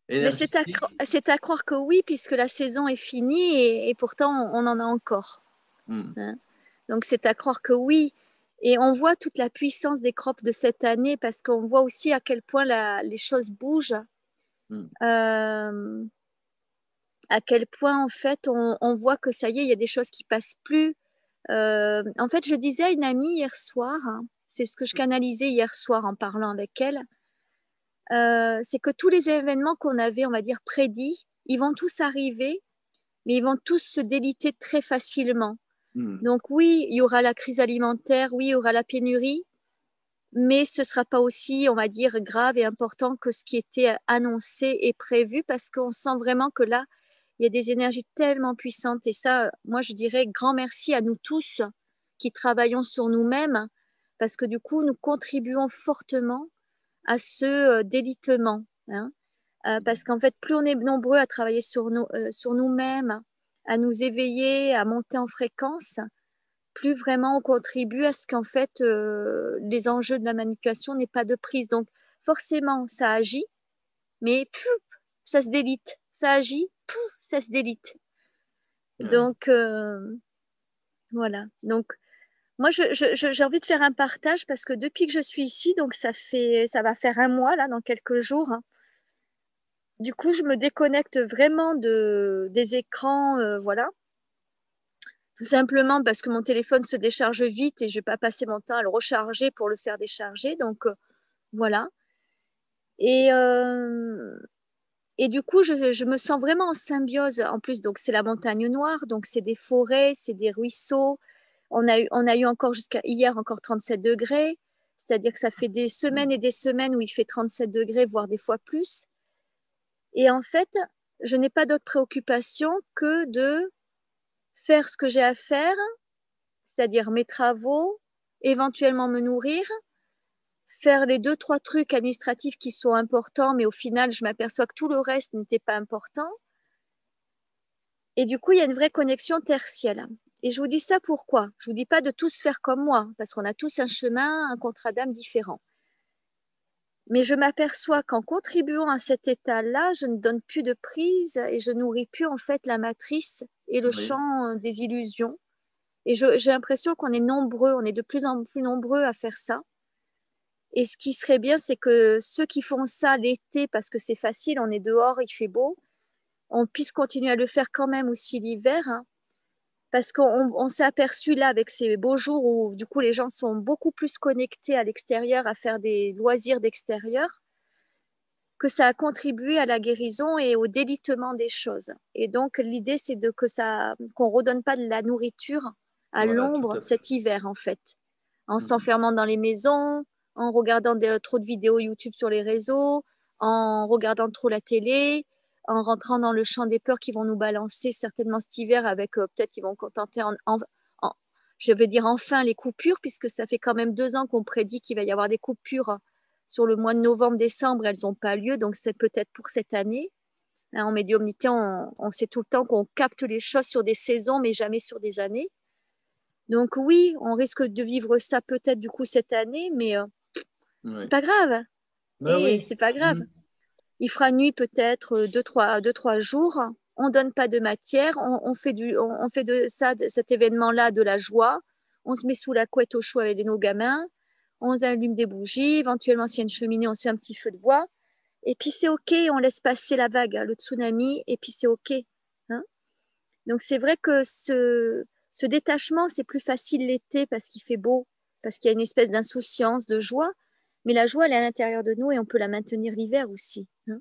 Mais énergétiques? c'est à croire que oui, puisque la saison est finie et pourtant on en a encore. Hmm, Hein. Donc c'est à croire que oui. Et on voit toute la puissance des crops de cette année parce qu'on voit aussi à quel point les choses bougent, hmm. euh, à quel point en fait on voit que ça y est, il y a des choses qui passent plus. En fait, je disais à une amie hier soir, hein, c'est ce que je canalisais hier soir en parlant avec elle, c'est que tous les événements qu'on avait, on va dire, prédits, ils vont tous arriver, mais ils vont tous se déliter très facilement. Hmm. Donc oui, il y aura la crise alimentaire, oui, il y aura la pénurie, mais ce ne sera pas aussi, on va dire, grave et important que ce qui était annoncé et prévu parce qu'on sent vraiment que là, il y a des énergies tellement puissantes. Et ça, moi, je dirais grand merci à nous tous qui travaillons sur nous-mêmes parce que du coup, nous contribuons fortement à ce délitement. Hein. Parce qu'en fait, plus on est nombreux à travailler sur nous-mêmes, à nous éveiller, à monter en fréquence, plus vraiment on contribue à ce qu'en fait, les enjeux de la manipulation n'aient pas de prise. Donc, forcément, ça agit, mais ça se délite. Ça agit, ça se délite. Donc, voilà. Donc, moi, j'ai envie de faire un partage parce que depuis que je suis ici, donc ça va faire un mois, là, dans quelques jours, hein. Du coup, je me déconnecte vraiment des écrans, voilà. Tout simplement parce que mon téléphone se décharge vite et je ne vais pas passer mon temps à le recharger pour le faire décharger. Donc, voilà. Et, et du coup, je me sens vraiment en symbiose. En plus, donc c'est la montagne noire, donc c'est des forêts, c'est des ruisseaux. On a eu encore jusqu'à hier encore 37 degrés. C'est-à-dire que ça fait des semaines et des semaines où il fait 37 degrés, voire des fois plus. Et en fait, je n'ai pas d'autre préoccupation que de faire ce que j'ai à faire, c'est-à-dire mes travaux, éventuellement me nourrir, faire les 2-3 trucs administratifs qui sont importants, mais au final, je m'aperçois que tout le reste n'était pas important. Et du coup, il y a une vraie connexion tertielle. Et je vous dis ça pourquoi? Je ne vous dis pas de tous faire comme moi, parce qu'on a tous un chemin, un contrat d'âme différent. Mais je m'aperçois qu'en contribuant à cet état-là, je ne donne plus de prise et je nourris plus en fait la matrice et le champ des illusions. Et j'ai l'impression qu'on est nombreux, on est de plus en plus nombreux à faire ça. Et ce qui serait bien, c'est que ceux qui font ça l'été, parce que c'est facile, on est dehors, il fait beau, on puisse continuer à le faire quand même aussi l'hiver, hein, parce qu'on s'est aperçu là avec ces beaux jours où du coup les gens sont beaucoup plus connectés à l'extérieur, à faire des loisirs d'extérieur, que ça a contribué à la guérison et au délitement des choses. Et donc l'idée, c'est qu'on ne redonne pas de la nourriture à l'ombre cet hiver en fait, en s'enfermant dans les maisons, en regardant trop de vidéos YouTube sur les réseaux, en regardant trop la télé, en rentrant dans le champ des peurs qui vont nous balancer certainement cet hiver avec peut-être qu'ils vont contenter je veux dire enfin les coupures, puisque ça fait quand même 2 ans qu'on prédit qu'il va y avoir des coupures sur le mois de novembre-décembre, elles n'ont pas lieu, donc c'est peut-être pour cette année. Hein, en médiumnité, on sait tout le temps qu'on capte les choses sur des saisons, mais jamais sur des années. Donc oui, on risque de vivre ça peut-être du coup cette année, mais c'est pas grave. C'est pas grave. Il fera nuit peut-être 2-3 jours. On donne pas de matière. On fait de cet événement-là de la joie. On se met sous la couette au chaud avec nos gamins. On allume des bougies. Éventuellement, s'il y a une cheminée, on se fait un petit feu de bois. Et puis c'est OK. On laisse passer la vague, le tsunami. Et puis c'est OK. Hein. Donc c'est vrai que ce détachement, c'est plus facile l'été parce qu'il fait beau, parce qu'il y a une espèce d'insouciance, de joie. Mais la joie, elle est à l'intérieur de nous et on peut la maintenir l'hiver aussi. Hein.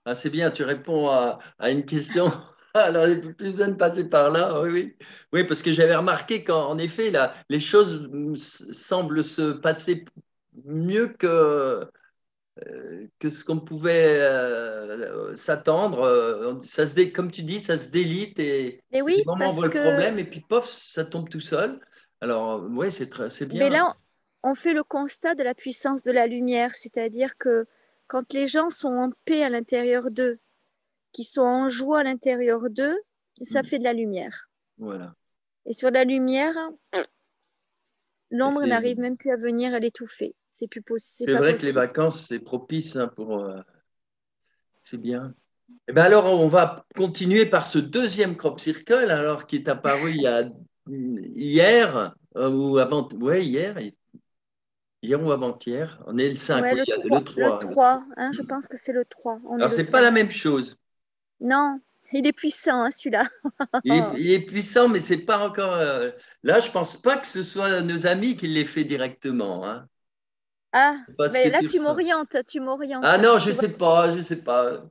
Ah, c'est bien, tu réponds à une question. Alors, il n'y a plus besoin de passer par là. Oui, oui. Oui, parce que j'avais remarqué qu'en effet, là, les choses semblent se passer mieux que ce qu'on pouvait s'attendre. Comme tu dis, ça se délite et Mais oui, du moment où on parce voit le que problème et puis pof, ça tombe tout seul. Alors, oui, c'est mais bien. là, on fait le constat de la puissance de la lumière, c'est-à-dire que quand les gens sont en paix à l'intérieur d'eux, qui sont en joie à l'intérieur d'eux, ça fait de la lumière. Voilà. Et sur la lumière, l'ombre C'est n'arrive même plus à venir à l'étouffer. C'est plus c'est pas vrai que les possible. vacances, c'est propice hein, pour. C'est bien. Eh ben alors, on va continuer par ce deuxième crop circle, alors qui est apparu hier, ou avant, ouais, hier ou avant-hier. On est le 5, Ouais, oui, le le 3, 3. hein, je pense que c'est le 3. On est Alors, le c'est pas la 5. même chose. Non, il est puissant, hein, celui-là. Il est puissant, mais c'est pas encore. Là, je pense pas que ce soit nos amis qui l'aient fait directement. Hein. Ah, C'est pas ce que mais là, tu ressens. tu m'orientes. Ah non, je Tu vois. sais pas, je sais pas.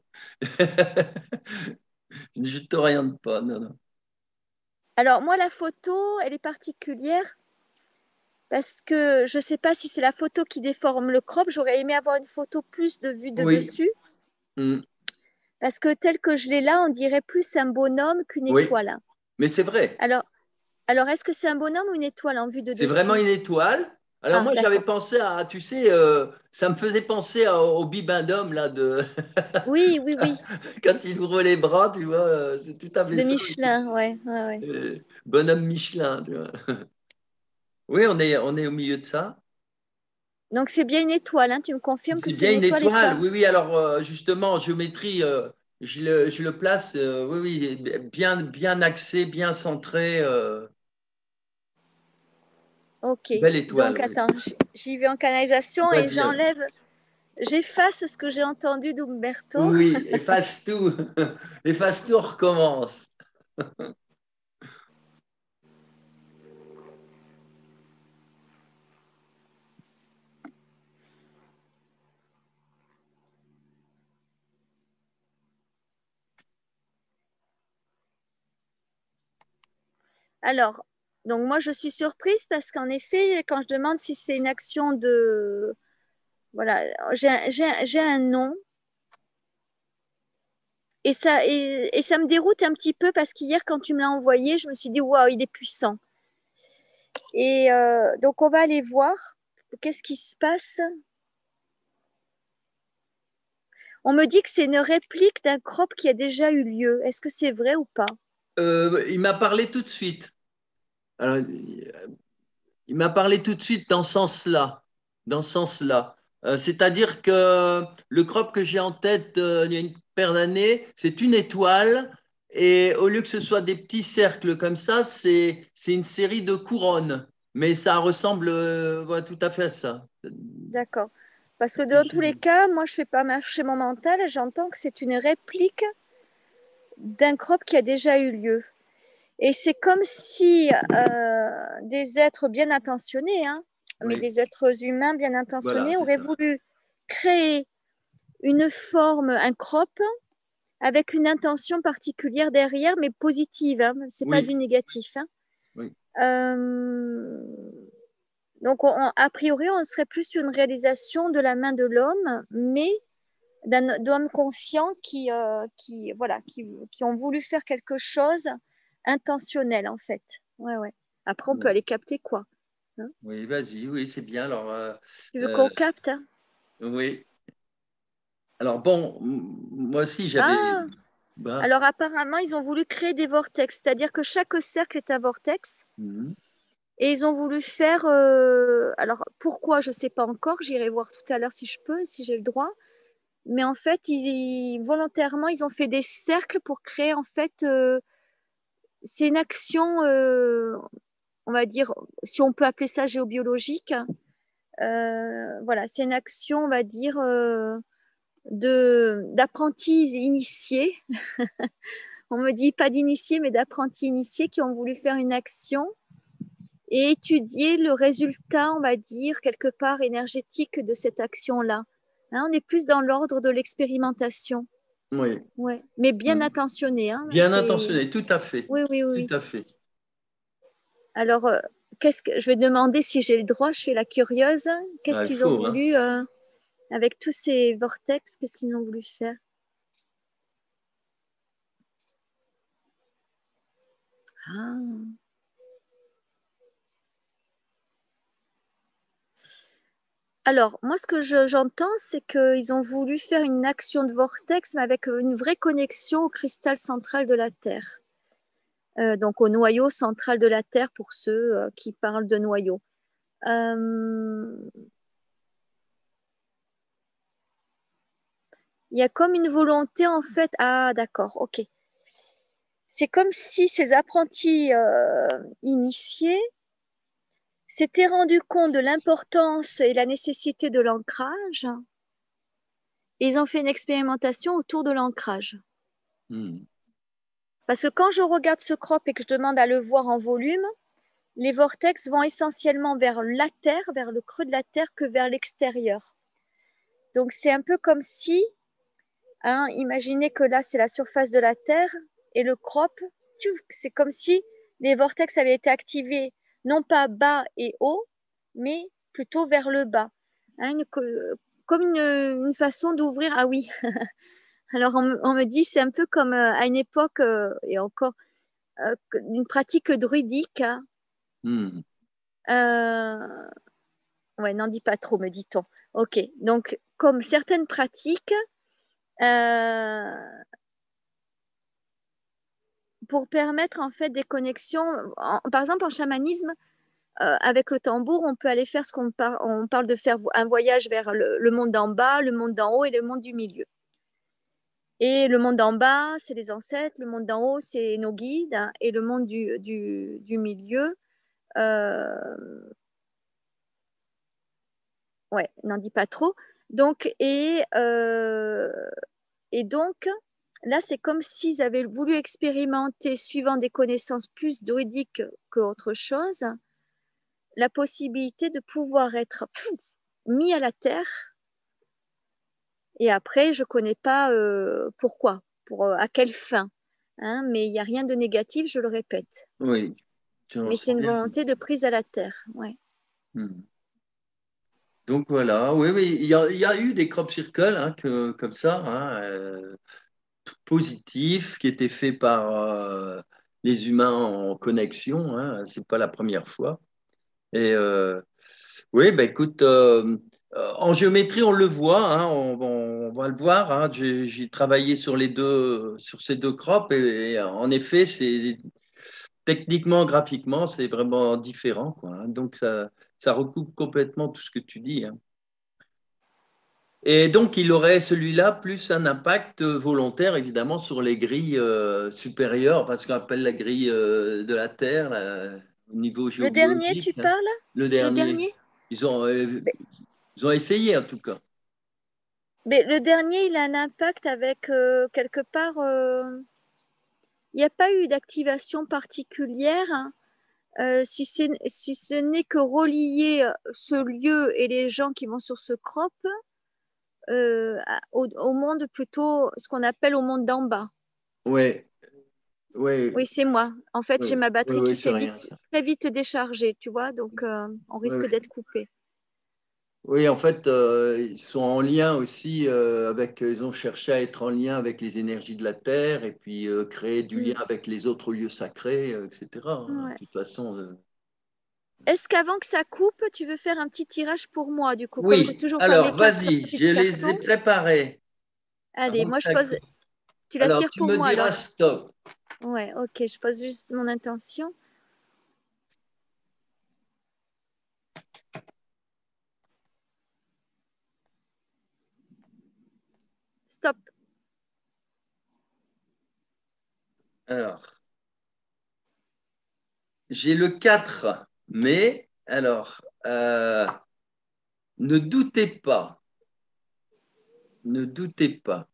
Je t'oriente pas, non, non. Alors, moi, la photo, elle est particulière parce que je ne sais pas si c'est la photo qui déforme le crop. J'aurais aimé avoir une photo plus de vue de Oui, dessus parce que tel que je l'ai là, on dirait plus un bonhomme qu'une oui, étoile. mais c'est vrai. Alors est-ce que c'est un bonhomme ou une étoile en vue de C'est vraiment dessus? une étoile. Alors Ah, moi, j'avais d'accord. pensé à, tu sais, ça me faisait penser au bibendum, là, de... Oui, oui, oui. quand il ouvre les bras, tu vois, c'est tout à fait De ça. Michelin, ouais, ouais, ouais. Bonhomme Michelin, tu vois. Oui, on est au milieu de ça. Donc c'est bien une étoile, hein. Tu me confirmes que C'est c'est bien une une étoile et étoile. pas. Oui, oui. Alors, justement, en géométrie, je le place, oui, oui, bien, bien axé, bien centré. Ok. Belle étoile, Donc oui. attends, j'y vais en canalisation et Vas-y. j'efface ce que j'ai entendu d'Umberto. Oui, efface tout. Efface tout, on recommence. Alors, donc moi je suis surprise parce qu'en effet, quand je demande si c'est une action de... Voilà, j'ai un nom et ça me déroute un petit peu parce qu'hier, quand tu me l'as envoyé, je me suis dit, waouh, il est puissant. Et donc on va aller voir qu'est-ce qui se passe. On me dit que c'est une réplique d'un crop qui a déjà eu lieu. Est-ce que c'est vrai ou pas? Il m'a parlé tout de suite. Alors, il m'a parlé tout de suite dans ce sens-là. Dans ce sens-là. C'est-à-dire que le crop que j'ai en tête il y a une paire d'années, c'est une étoile. Et au lieu que ce soit des petits cercles comme ça, c'est une série de couronnes. Mais ça ressemble voilà, tout à fait à ça. D'accord. Parce que dans tous les cas, moi je fais pas marcher mon mental, j'entends que c'est une réplique d'un crop qui a déjà eu lieu. Et c'est comme si des êtres bien intentionnés, hein, mais Oui, des êtres humains bien voilà, intentionnés c'est auraient ça. voulu créer une forme, un crop, avec une intention particulière derrière, mais positive, hein, c'est pas du Oui, négatif. Hein. oui. Euh, donc, a priori, on serait plus sur une réalisation de la main de l'homme, mais d'hommes conscients voilà, qui ont voulu faire quelque chose intentionnel, en fait. Ouais, ouais. Après, on peut Oui, aller capter quoi, hein. oui, vas-y, oui, c'est bien. Alors, Tu veux euh, qu'on capte, hein? oui. Alors, bon, moi aussi, j'avais. Ah, Bah, alors apparemment, ils ont voulu créer des vortex, c'est-à-dire que chaque cercle est un vortex. mhm. Et ils ont voulu faire, alors pourquoi, je ne sais pas encore, j'irai voir tout à l'heure si je peux, si j'ai le droit. Mais en fait, volontairement, ils ont fait des cercles pour créer, en fait, c'est une action, on va dire, si on peut appeler ça géobiologique. Voilà, c'est une action, on va dire, d'apprentis initiés. On me dit pas d'initiés, mais d'apprentis initiés qui ont voulu faire une action et étudier le résultat, on va dire, quelque part énergétique de cette action-là. Hein, on est plus dans l'ordre de l'expérimentation. Oui. Ouais. Mais bien Mhm. intentionné. Hein, Bien c'est... intentionné, tout à fait. Oui, oui, Tout oui. à fait. Alors, qu'est-ce que je vais demander si j'ai le droit, je suis la curieuse. Qu'est-ce Ah, il qu'ils ont faut, hein. voulu avec tous ces vortex, qu'est-ce qu'ils ont voulu faire? Ah. Alors, moi, ce que j'entends, c'est qu'ils ont voulu faire une action de vortex, mais avec une vraie connexion au cristal central de la Terre. Donc au noyau central de la Terre pour ceux qui parlent de noyau. Euh, Il y a comme une volonté en fait. Ah d'accord, ok. C'est comme si ces apprentis initiés s'étaient rendus compte de l'importance et la nécessité de l'ancrage et ils ont fait une expérimentation autour de l'ancrage. Mhm. Parce que quand je regarde ce crop et que je demande à le voir en volume, les vortex vont essentiellement vers la Terre, vers le creux de la Terre, que vers l'extérieur. Donc c'est un peu comme si, hein, imaginez que là c'est la surface de la Terre et le crop, c'est comme si les vortex avaient été activés non pas bas et haut, mais plutôt vers le bas. Hein, comme une façon d'ouvrir. Ah oui, alors on me dit c'est un peu comme à une époque et encore une pratique druidique. Hein. Mhm. Euh, Ouais, n'en dis pas trop, me dit-on. Ok, donc comme certaines pratiques, euh, pour permettre en fait des connexions, par exemple en chamanisme, avec le tambour, on peut aller faire on parle de faire un voyage vers le monde d'en bas, le monde d'en haut et le monde du milieu. Et le monde d'en bas, c'est les ancêtres, le monde d'en haut, c'est nos guides, hein, et le monde du milieu, euh, ouais, n'en dis pas trop. Donc, et donc, là, c'est comme s'ils avaient voulu expérimenter, suivant des connaissances plus druidiques qu'autre chose, la possibilité de pouvoir être mis à la terre. Et après, je ne connais pas pourquoi, à quelle fin. Hein, mais il n'y a rien de négatif, je le répète. Oui, j'en Mais suis c'est une bien. volonté de prise à la terre. Ouais. Hmm. Donc voilà, oui, oui, il y a eu des crop circles hein, comme ça, hein, positifs, qui étaient faits par les humains en connexion. Hein, c'est pas la première fois. Et oui, ben écoute, en géométrie, on le voit, hein, on va le voir. Hein, j'ai travaillé sur ces deux crops et en effet, c'est techniquement, graphiquement, c'est vraiment différent, quoi, hein. Donc ça recoupe complètement tout ce que tu dis. Hein. Et donc, il aurait celui-là plus un impact volontaire, évidemment, sur les grilles supérieures, parce qu'on appelle la grille de la Terre, là, au niveau Le dernier, géobiologique. tu Hein. parles? Le Le dernier. dernier? Ils ont, euh, Mais, ils ont essayé, en tout cas. mais le dernier, il a un impact avec quelque part. Il n'y a pas eu d'activation particulière, hein, si ce n'est que relier ce lieu et les gens qui vont sur ce crop au monde plutôt, ce qu'on appelle au monde d'en bas. Ouais, ouais, Oui, c'est moi. En fait, j'ai ouais, ma ouais, batterie ouais, qui c'est s'est rien, ça. très vite déchargée, tu vois, donc on Ouais, risque ouais. d'être coupé. Oui, en fait, ils sont en lien aussi ils ont cherché à être en lien avec les énergies de la Terre et puis créer du lien Mm. avec les autres lieux sacrés, etc. Hein. De Ouais. toute façon, Est-ce qu'avant que ça coupe, tu veux faire un petit tirage pour moi, du coup, comme j'ai oui. toujours pas mes Alors, cartes sur vas-y, un je petit les ai carton? préparés Allez, avant que moi je ça pose. coupe. Tu la Alors, tires tu pour me moi diras alors. stop. Ouais, ok, je pose juste mon intention. Stop. Alors, j'ai le 4, mais alors, ne doutez pas, ne doutez pas.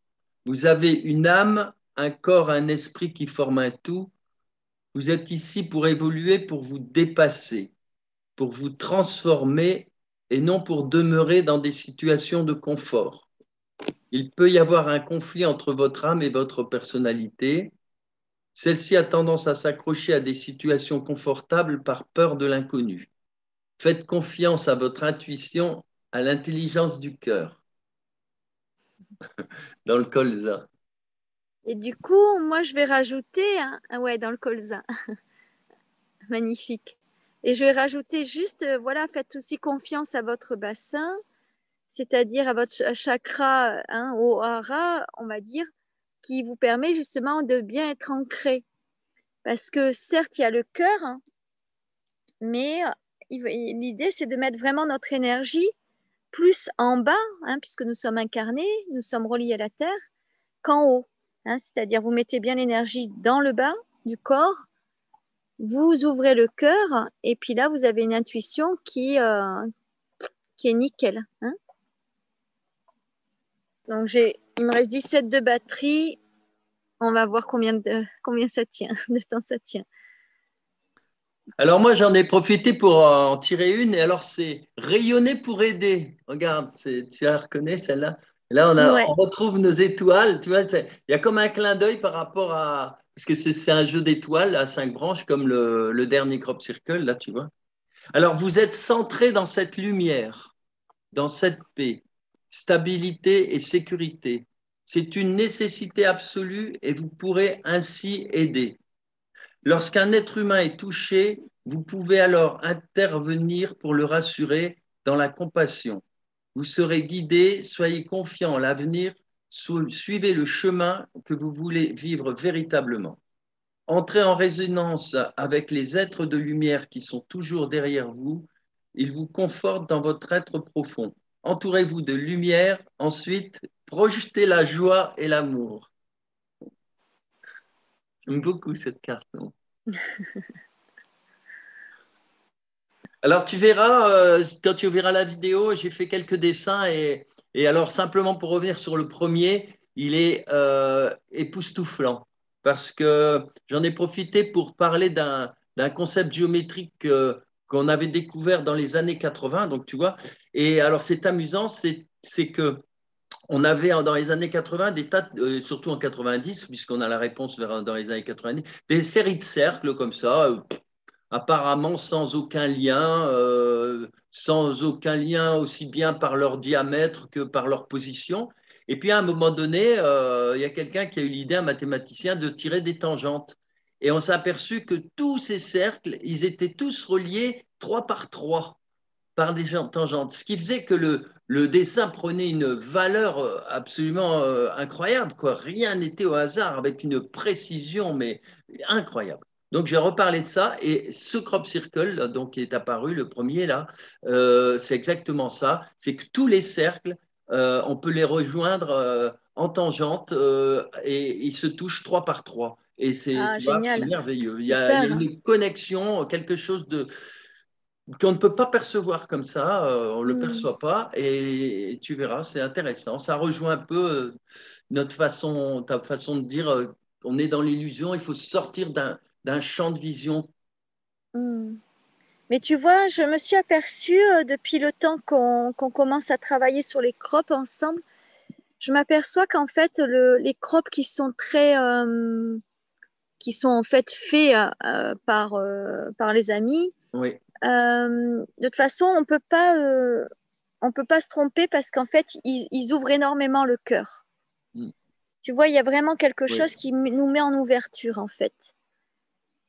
Vous avez une âme, un corps, un esprit qui forment un tout. Vous êtes ici pour évoluer, pour vous dépasser, pour vous transformer et non pour demeurer dans des situations de confort. Il peut y avoir un conflit entre votre âme et votre personnalité. Celle-ci a tendance à s'accrocher à des situations confortables par peur de l'inconnu. Faites confiance à votre intuition, à l'intelligence du cœur, dans le colza. Et du coup, moi je vais rajouter, ah ouais, dans le colza, magnifique. Et je vais rajouter juste, voilà, faites aussi confiance à votre bassin, c'est-à-dire à votre chakra, hein, au hara, on va dire, qui vous permet justement de bien être ancré. Parce que certes, il y a le cœur, hein, mais l'idée, c'est de mettre vraiment notre énergie plus en bas, hein, puisque nous sommes incarnés, nous sommes reliés à la terre, qu'en haut. Hein, c'est-à-dire, vous mettez bien l'énergie dans le bas du corps, vous ouvrez le cœur, et puis là, vous avez une intuition qui est nickel. Hein. Donc, il me reste 17 de batterie. On va voir combien ça tient, de temps ça tient. Alors moi, j'en ai profité pour en tirer une, et alors c'est rayonner pour aider. Regarde, tu la reconnais celle-là? Là, Ouais, on retrouve nos étoiles, tu vois, il y a comme un clin d'œil par rapport à... Parce que c'est un jeu d'étoiles à 5 branches, comme le dernier crop circle, là, tu vois. Alors, vous êtes centré dans cette lumière, dans cette paix, stabilité et sécurité. C'est une nécessité absolue et vous pourrez ainsi aider. Lorsqu'un être humain est touché, vous pouvez alors intervenir pour le rassurer dans la compassion. Vous serez guidé, soyez confiants en l'avenir, suivez le chemin que vous voulez vivre véritablement. Entrez en résonance avec les êtres de lumière qui sont toujours derrière vous. Ils vous confortent dans votre être profond. Entourez-vous de lumière. Ensuite, projetez la joie et l'amour. J'aime beaucoup cette carte. Alors, tu verras, quand tu verras la vidéo, j'ai fait quelques dessins et alors, simplement pour revenir sur le premier, il est époustouflant parce que j'en ai profité pour parler d'un concept géométrique qu'on avait découvert dans les années 80, donc tu vois. Et alors, c'est amusant, c'est que on avait dans les années 80 des tas, surtout en 90, puisqu'on a la réponse dans les années 90, des séries de cercles comme ça, apparemment sans aucun lien aussi bien par leur diamètre que par leur position. Et puis à un moment donné, il y a quelqu'un qui a eu l'idée, un mathématicien, de tirer des tangentes. Et on s'est aperçu que tous ces cercles, ils étaient tous reliés 3 par 3 par des tangentes, ce qui faisait que le dessin prenait une valeur absolument incroyable, quoi. Rien n'était au hasard, avec une précision, mais incroyable. Donc, j'ai reparlé de ça, et ce crop circle, donc, qui est apparu, le premier là, c'est exactement ça, c'est que tous les cercles, on peut les rejoindre en tangente, et ils se touchent 3 par 3. Et c'est, Ah, tu vois, c'est génial. merveilleux. Il y a Super. une connexion, quelque chose qu'on ne peut pas percevoir comme ça, on ne le Hmm. perçoit pas, et tu verras, c'est intéressant. Ça rejoint un peu ta façon de dire, on est dans l'illusion, il faut sortir d'un champ de vision. Hmm. Mais tu vois, je me suis aperçue depuis le temps qu'on commence à travailler sur les crops ensemble, je m'aperçois qu'en fait, les crops qui sont en fait faits par les amis, Oui, de toute façon, on peut pas se tromper parce qu'en fait, ils ouvrent énormément le cœur. mm, Tu vois, il y a vraiment quelque oui, chose qui nous met en ouverture, en fait.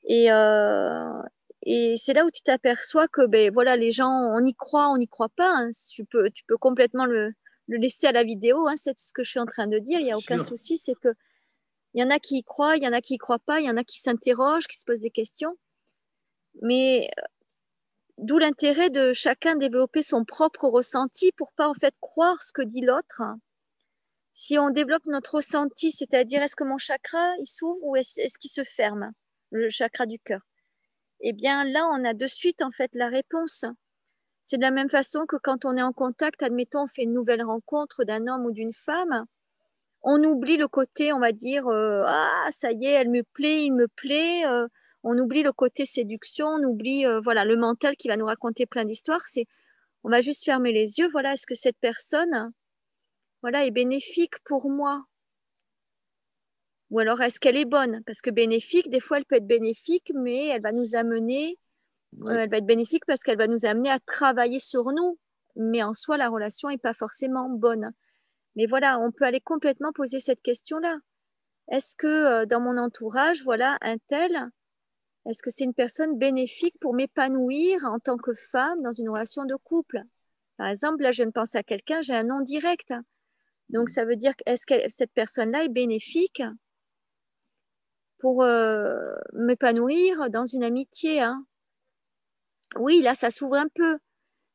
Et, euh, et c'est là où tu t'aperçois que ben, voilà, les gens, on n'y croit pas, hein. Tu peux complètement le laisser à la vidéo, hein. C'est ce que je suis en train de dire. Il n'y bien a aucun sûr. souci. C'est que il y en a qui y croient, il y en a qui y croient pas, il y en a qui s'interrogent, qui se posent des questions. Mais d'où l'intérêt de chacun développer son propre ressenti pour pas en fait croire ce que dit l'autre. Si on développe notre ressenti, c'est-à-dire est-ce que mon chakra il s'ouvre ou est-ce qu'il se ferme, le chakra du cœur? Eh bien là, on a de suite en fait la réponse. C'est de la même façon que quand on est en contact, admettons, on fait une nouvelle rencontre d'un homme ou d'une femme, on oublie le côté, on va dire, ah, ça y est, elle me plaît, il me plaît. On oublie le côté séduction, on oublie voilà, le mental qui va nous raconter plein d'histoires. On va juste fermer les yeux. Voilà, est-ce que cette personne voilà, est bénéfique pour moi? Ou alors est-ce qu'elle est bonne? Parce que bénéfique, des fois, elle peut être bénéfique, mais elle va nous amener Oui, elle va être bénéfique parce qu'elle va nous amener à travailler sur nous. Mais en soi, la relation n'est pas forcément bonne. Mais voilà, on peut aller complètement poser cette question-là. Est-ce que dans mon entourage, voilà, un tel, est-ce que c'est une personne bénéfique pour m'épanouir en tant que femme dans une relation de couple? Par exemple, là, je viens de penser à quelqu'un, j'ai un nom direct. Donc, ça veut dire que est-ce que cette personne-là est bénéfique pour m'épanouir dans une amitié, hein? Oui, là, ça s'ouvre un peu.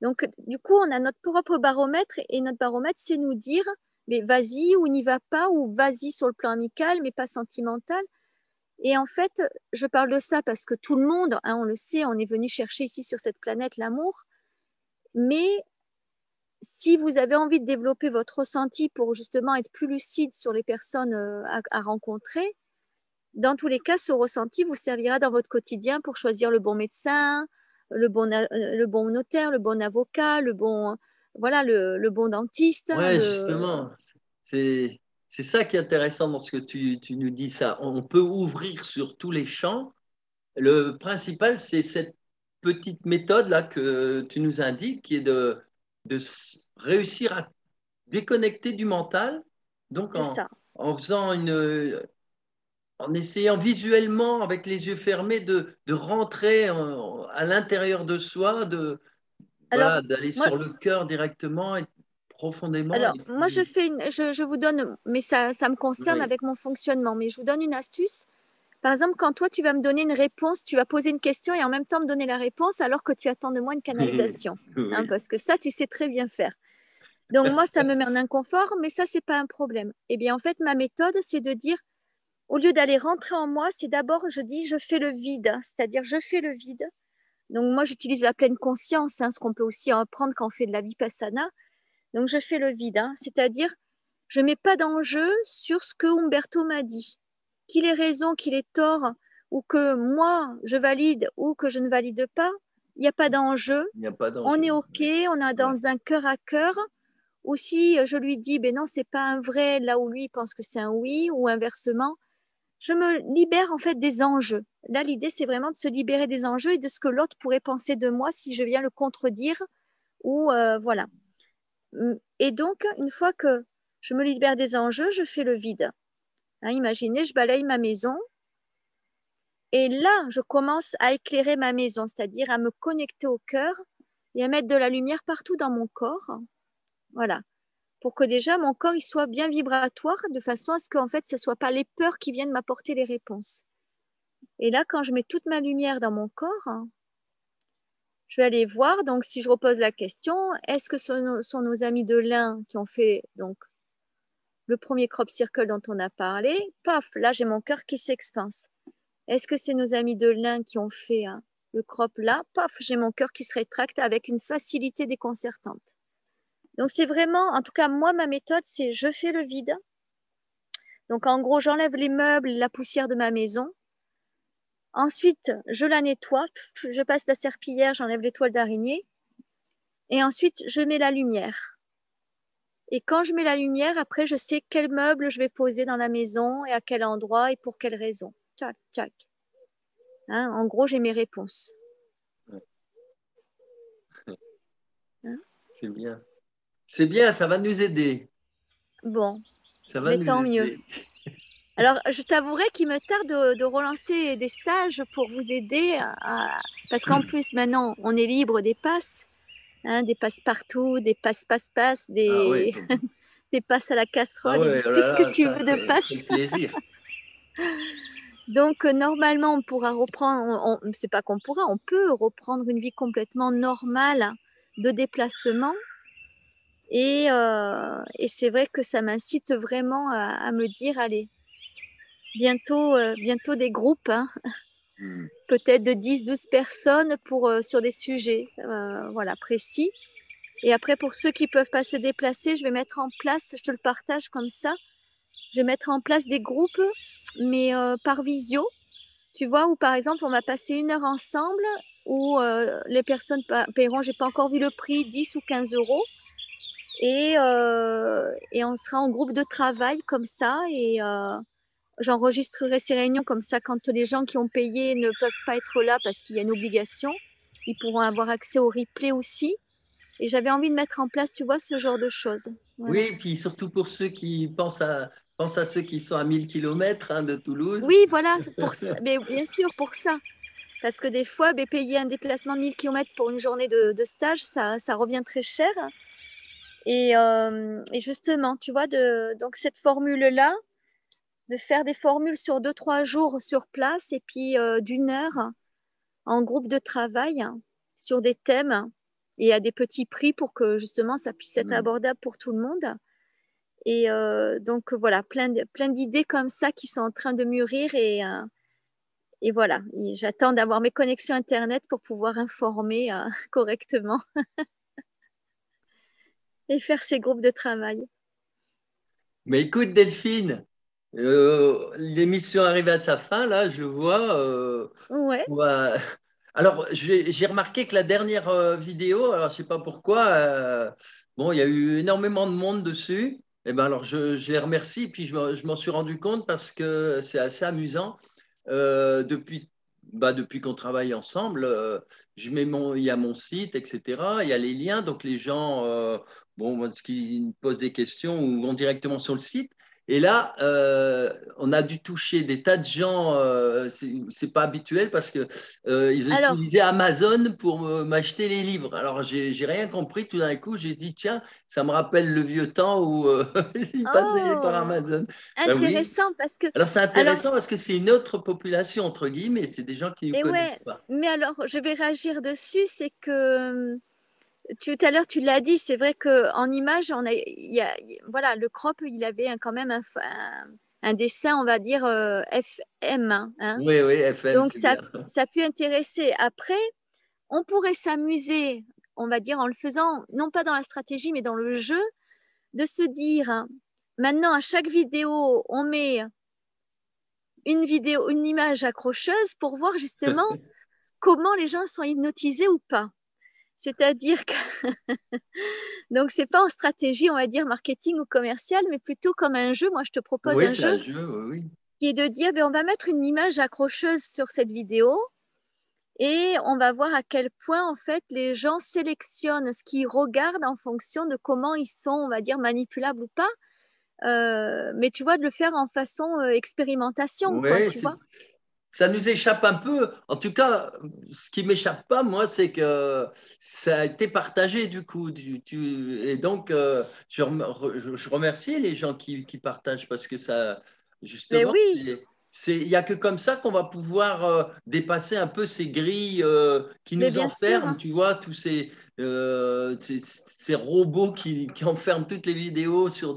Donc, du coup, on a notre propre baromètre et notre baromètre, c'est nous dire, mais vas-y ou n'y va pas, ou vas-y sur le plan amical, mais pas sentimental. Et en fait, je parle de ça parce que tout le monde, hein, on le sait, on est venu chercher ici sur cette planète l'amour. Mais si vous avez envie de développer votre ressenti pour justement être plus lucide sur les personnes à rencontrer, dans tous les cas, ce ressenti vous servira dans votre quotidien pour choisir le bon médecin, le bon notaire, le bon avocat, voilà, le bon dentiste. ouais, justement, c'est c'est ça qui est intéressant dans ce que tu nous dis, ça. On peut ouvrir sur tous les champs. Le principal, c'est cette petite méthode-là que tu nous indiques, qui est réussir à déconnecter du mental, donc C'est ça. en faisant en essayant visuellement, avec les yeux fermés, de rentrer à l'intérieur de soi, Alors, voilà, d'aller moi, sur le cœur directement et profondément. alors, Et moi je puis, fais je vous donne, mais ça me concerne oui. avec mon fonctionnement, mais je vous donne une astuce. Par exemple, quand toi, tu vas me donner une réponse, tu vas poser une question et en même temps me donner la réponse alors que tu attends de moi une canalisation. Hein, Oui. parce que ça, tu sais très bien faire. Donc, moi, ça me met en inconfort, mais ça, c'est pas un problème. Eh bien, en fait, ma méthode, c'est de dire, au lieu d'aller rentrer en moi, c'est d'abord, je dis, je fais le vide. C'est-à-dire, je fais le vide. Donc, moi, j'utilise la pleine conscience, hein, ce qu'on peut aussi apprendre quand on fait de la vipassana. Donc, je fais le vide. Hein, c'est-à-dire, je ne mets pas d'enjeu sur ce que Umberto m'a dit. Qu'il ait raison, qu'il ait tort, ou que moi, je valide ou que je ne valide pas, il n'y a pas d'enjeu. Il n'y a pas On d'enjeu. est OK, Oui. on est Ouais. dans un cœur à cœur. Ou si je lui dis, ben non, c'est pas un vrai, là où lui pense que c'est un oui, ou inversement, je me libère en fait des enjeux. Là, l'idée, c'est vraiment de se libérer des enjeux et de ce que l'autre pourrait penser de moi si je viens le contredire, ou voilà. Et donc, une fois que je me libère des enjeux, je fais le vide. Hein, imaginez, je balaye ma maison et là, je commence à éclairer ma maison, c'est-à-dire à me connecter au cœur et à mettre de la lumière partout dans mon corps. Voilà. Pour que déjà mon corps il soit bien vibratoire de façon à ce qu'en fait ce ne soit pas les peurs qui viennent m'apporter les réponses. Et là, quand je mets toute ma lumière dans mon corps, je vais aller voir. Donc, si je repose la question, est-ce que ce sont nos amis de l'Ain qui ont fait donc le premier crop circle dont on a parlé? Paf, là j'ai mon cœur qui s'expanse. Est-ce que c'est nos amis de l'Ain qui ont fait le crop là? Paf, j'ai mon cœur qui se rétracte avec une facilité déconcertante. Donc, c'est vraiment, en tout cas, moi, ma méthode, c'est je fais le vide. Donc, en gros, j'enlève les meubles, la poussière de ma maison. Ensuite, je la nettoie. Je passe la serpillière, j'enlève les toiles d'araignée. Et ensuite, je mets la lumière. Et quand je mets la lumière, après, je sais quel meuble je vais poser dans la maison et à quel endroit et pour quelle raison. Tchac, tchac. Hein, en gros, j'ai mes réponses. Hein. C'est bien. C'est bien, ça va nous aider. Bon, Ça va mais nous tant mieux. aider. Alors, je t'avouerai qu'il me tarde de relancer des stages pour vous aider parce qu'en plus, maintenant, on est libre des passes, hein, des passes partout, des passes passe-passe, Ah oui. des passes à la Ah casserole et ouais, oh tout là ce que là, tu ça, veux de passes. quel plaisir. Donc, normalement, on pourra reprendre, c'est pas qu'on pourra, on peut reprendre une vie complètement normale de déplacement. Et c'est vrai que ça m'incite vraiment à me dire, allez, bientôt des groupes, hein, peut-être de 10-12 personnes sur des sujets voilà, précis. Et après, pour ceux qui ne peuvent pas se déplacer, je vais mettre en place, je te le partage comme ça, je vais mettre en place des groupes, mais par visio, tu vois, où par exemple, on va passer 1 heure ensemble, où les personnes paieront, je n'ai pas encore vu le prix, 10 ou 15 euros. Et on sera en groupe de travail comme ça. Et j'enregistrerai ces réunions comme ça quand les gens qui ont payé ne peuvent pas être là parce qu'il y a une obligation. Ils pourront avoir accès au replay aussi. Et j'avais envie de mettre en place, tu vois, ce genre de choses. Voilà. Oui, puis surtout pour ceux qui pensent à ceux qui sont à 1000 km de Toulouse. Oui, voilà, pour ça, mais bien sûr, pour ça. Parce que des fois, payer un déplacement de 1000 km pour une journée de stage, ça revient très cher. Et justement, tu vois, donc cette formule-là, de faire des formules sur 2-3 jours sur place et puis d'1 heure en groupe de travail sur des thèmes et à des petits prix pour que justement ça puisse être abordable pour tout le monde. Et donc voilà, plein d'idées comme ça qui sont en train de mûrir et voilà, j'attends d'avoir mes connexions Internet pour pouvoir informer correctement et faire ces groupes de travail. Mais écoute, Delphine, l'émission arrive à sa fin, là, je le vois. Ouais. On va- Alors, j'ai remarqué que la dernière vidéo, alors je ne sais pas pourquoi, bon, il y a eu énormément de monde dessus. Et ben alors, je les remercie, puis je m'en suis rendu compte parce que c'est assez amusant. Depuis qu'on travaille ensemble, il y a mon site, etc. Il y a les liens, donc les gens, bon, qui me posent des questions ou vont directement sur le site. Et là, on a dû toucher des tas de gens. C'est pas habituel parce que ils ont Alors, utilisé Amazon pour m'acheter les livres. Alors, j'ai rien compris. Tout d'un coup, j'ai dit, tiens, ça me rappelle le vieux temps où ils passaient par oh, Amazon. Ben oui. intéressant parce que, Alors, c'est alors, intéressant parce que c'est une autre population, entre guillemets. C'est des gens qui ne nous et connaissent ouais, pas. mais alors, je vais réagir dessus, c'est que tout à l'heure, tu l'as dit, c'est vrai qu'en image, voilà, le crop, il avait quand même un dessin, on va dire, FM, hein. Oui, oui, FM, Donc, c'est bien. ça a pu intéresser. Après, on pourrait s'amuser, on va dire, en le faisant, non pas dans la stratégie, mais dans le jeu, de se dire, hein, maintenant, à chaque vidéo, on met une image accrocheuse pour voir justement comment les gens sont hypnotisés ou pas. C'est-à-dire que donc c'est pas en stratégie, on va dire marketing ou commercial, mais plutôt comme un jeu. Moi, je te propose Oui, un c'est jeu un jeu, oui, oui. qui est de dire, ben, on va mettre une image accrocheuse sur cette vidéo et on va voir à quel point en fait les gens sélectionnent ce qu'ils regardent en fonction de comment ils sont, on va dire manipulables ou pas. Mais tu vois, de le faire en façon expérimentation, quoi, Oui, tu vois. ça nous échappe un peu. En tout cas, ce qui m'échappe pas, moi, c'est que ça a été partagé du coup. Et donc, je remercie les gens qui partagent parce que ça, Mais justement, oui, il n'y a que comme ça qu'on va pouvoir dépasser un peu ces grilles qui mais nous bien sûr, enferment, hein. tu vois, tous ces robots qui enferment toutes les vidéos sur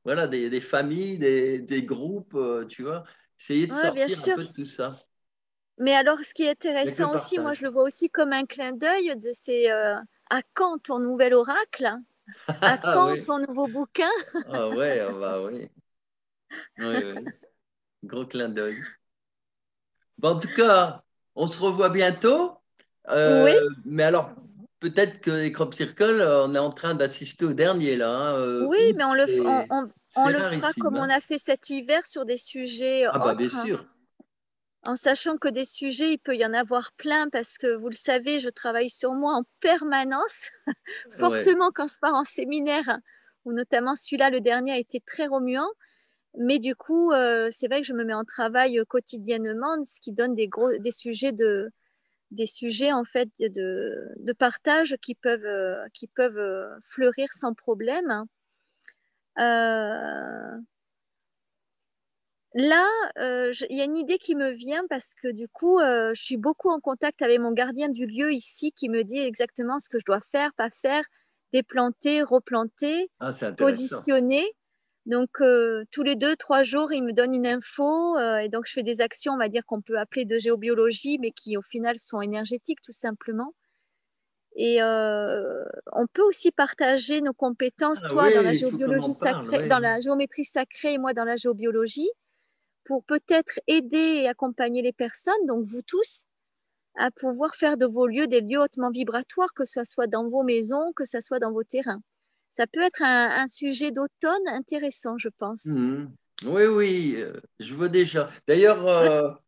voilà, des familles, des groupes, tu vois. Essayer de Ouais, bien sortir un sûr. peu de tout ça. Mais alors, ce qui est Il n'y a que le intéressant aussi, moi, je partage. le vois aussi comme un clin d'œil de ces à quand ton nouvel oracle? À Ah quand oui, ton nouveau bouquin? ah ouais, ah bah oui. Oui, oui. Gros clin d'œil. Bon, en tout cas, on se revoit bientôt. Oui, Mais alors, peut-être que les Crop Circle, on est en train d'assister au dernier là, hein. oui, Août, mais on c'est le fera rarissime, comme on hein. a fait cet hiver sur des sujets Ah bah bien autres, hein, sûr. en sachant que des sujets, il peut y en avoir plein parce que vous le savez, je travaille sur moi en permanence, Ouais. fortement quand je pars en séminaire, où notamment celui-là, le dernier, a été très remuant. Mais du coup, c'est vrai que je me mets en travail quotidiennement, ce qui donne des sujets en fait de partage qui peuvent fleurir sans problème. Euh, Là, il y a une idée qui me vient parce que du coup, je suis beaucoup en contact avec mon gardien du lieu ici qui me dit exactement ce que je dois faire, pas faire, déplanter, replanter, Ah, c'est intéressant. positionner. Donc, tous les 2, 3 jours, il me donne une info et donc je fais des actions, on va dire qu'on peut appeler de géobiologie, mais qui au final sont énergétiques tout simplement. Et on peut aussi partager nos compétences, Ah toi dans la oui, il faut qu'on m'en géobiologie parle, sacrée, oui. dans la géométrie sacrée et moi dans la géobiologie pour peut-être aider et accompagner les personnes, donc vous tous, à pouvoir faire de vos lieux des lieux hautement vibratoires, que ce soit dans vos maisons, que ce soit dans vos terrains. Ça peut être un sujet d'automne intéressant, je pense. Mhm. Oui, oui, je vois déjà. D'ailleurs,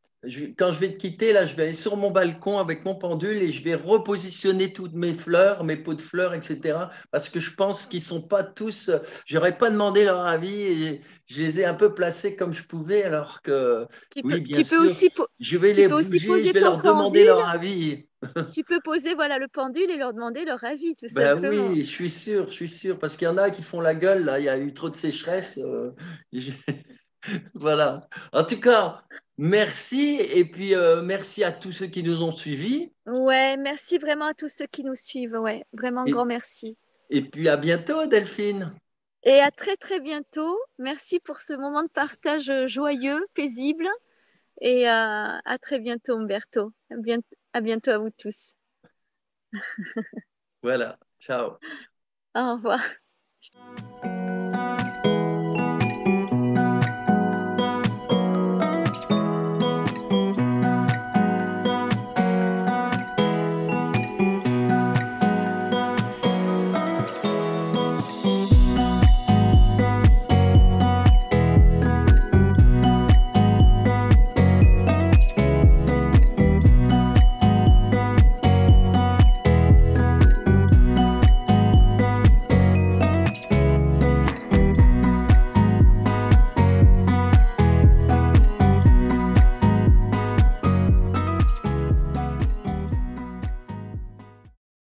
quand je vais te quitter, là, je vais aller sur mon balcon avec mon pendule et je vais repositionner toutes mes fleurs, mes pots de fleurs, etc. Parce que je pense qu'ils sont pas tous. J'aurais pas demandé leur avis et je les ai un peu placés comme je pouvais, alors que, oui, bien sûr, je vais Tu les peux aussi bouger, je poser vais ton leur demander pendule. leur avis. Tu peux poser voilà, le pendule et leur demander leur avis, tout Ben simplement. oui, je suis sûr, parce qu'il y en a qui font la gueule, là, il y a eu trop de sécheresse. Voilà. En tout cas, merci et puis merci à tous ceux qui nous ont suivis Ouais, merci vraiment à tous ceux qui nous suivent. Ouais, vraiment un grand et, merci. et puis à bientôt, Delphine. Et à très très bientôt. Merci pour ce moment de partage joyeux, paisible. Et à très bientôt, Umberto. À bientôt à vous tous. Voilà, ciao. Au revoir.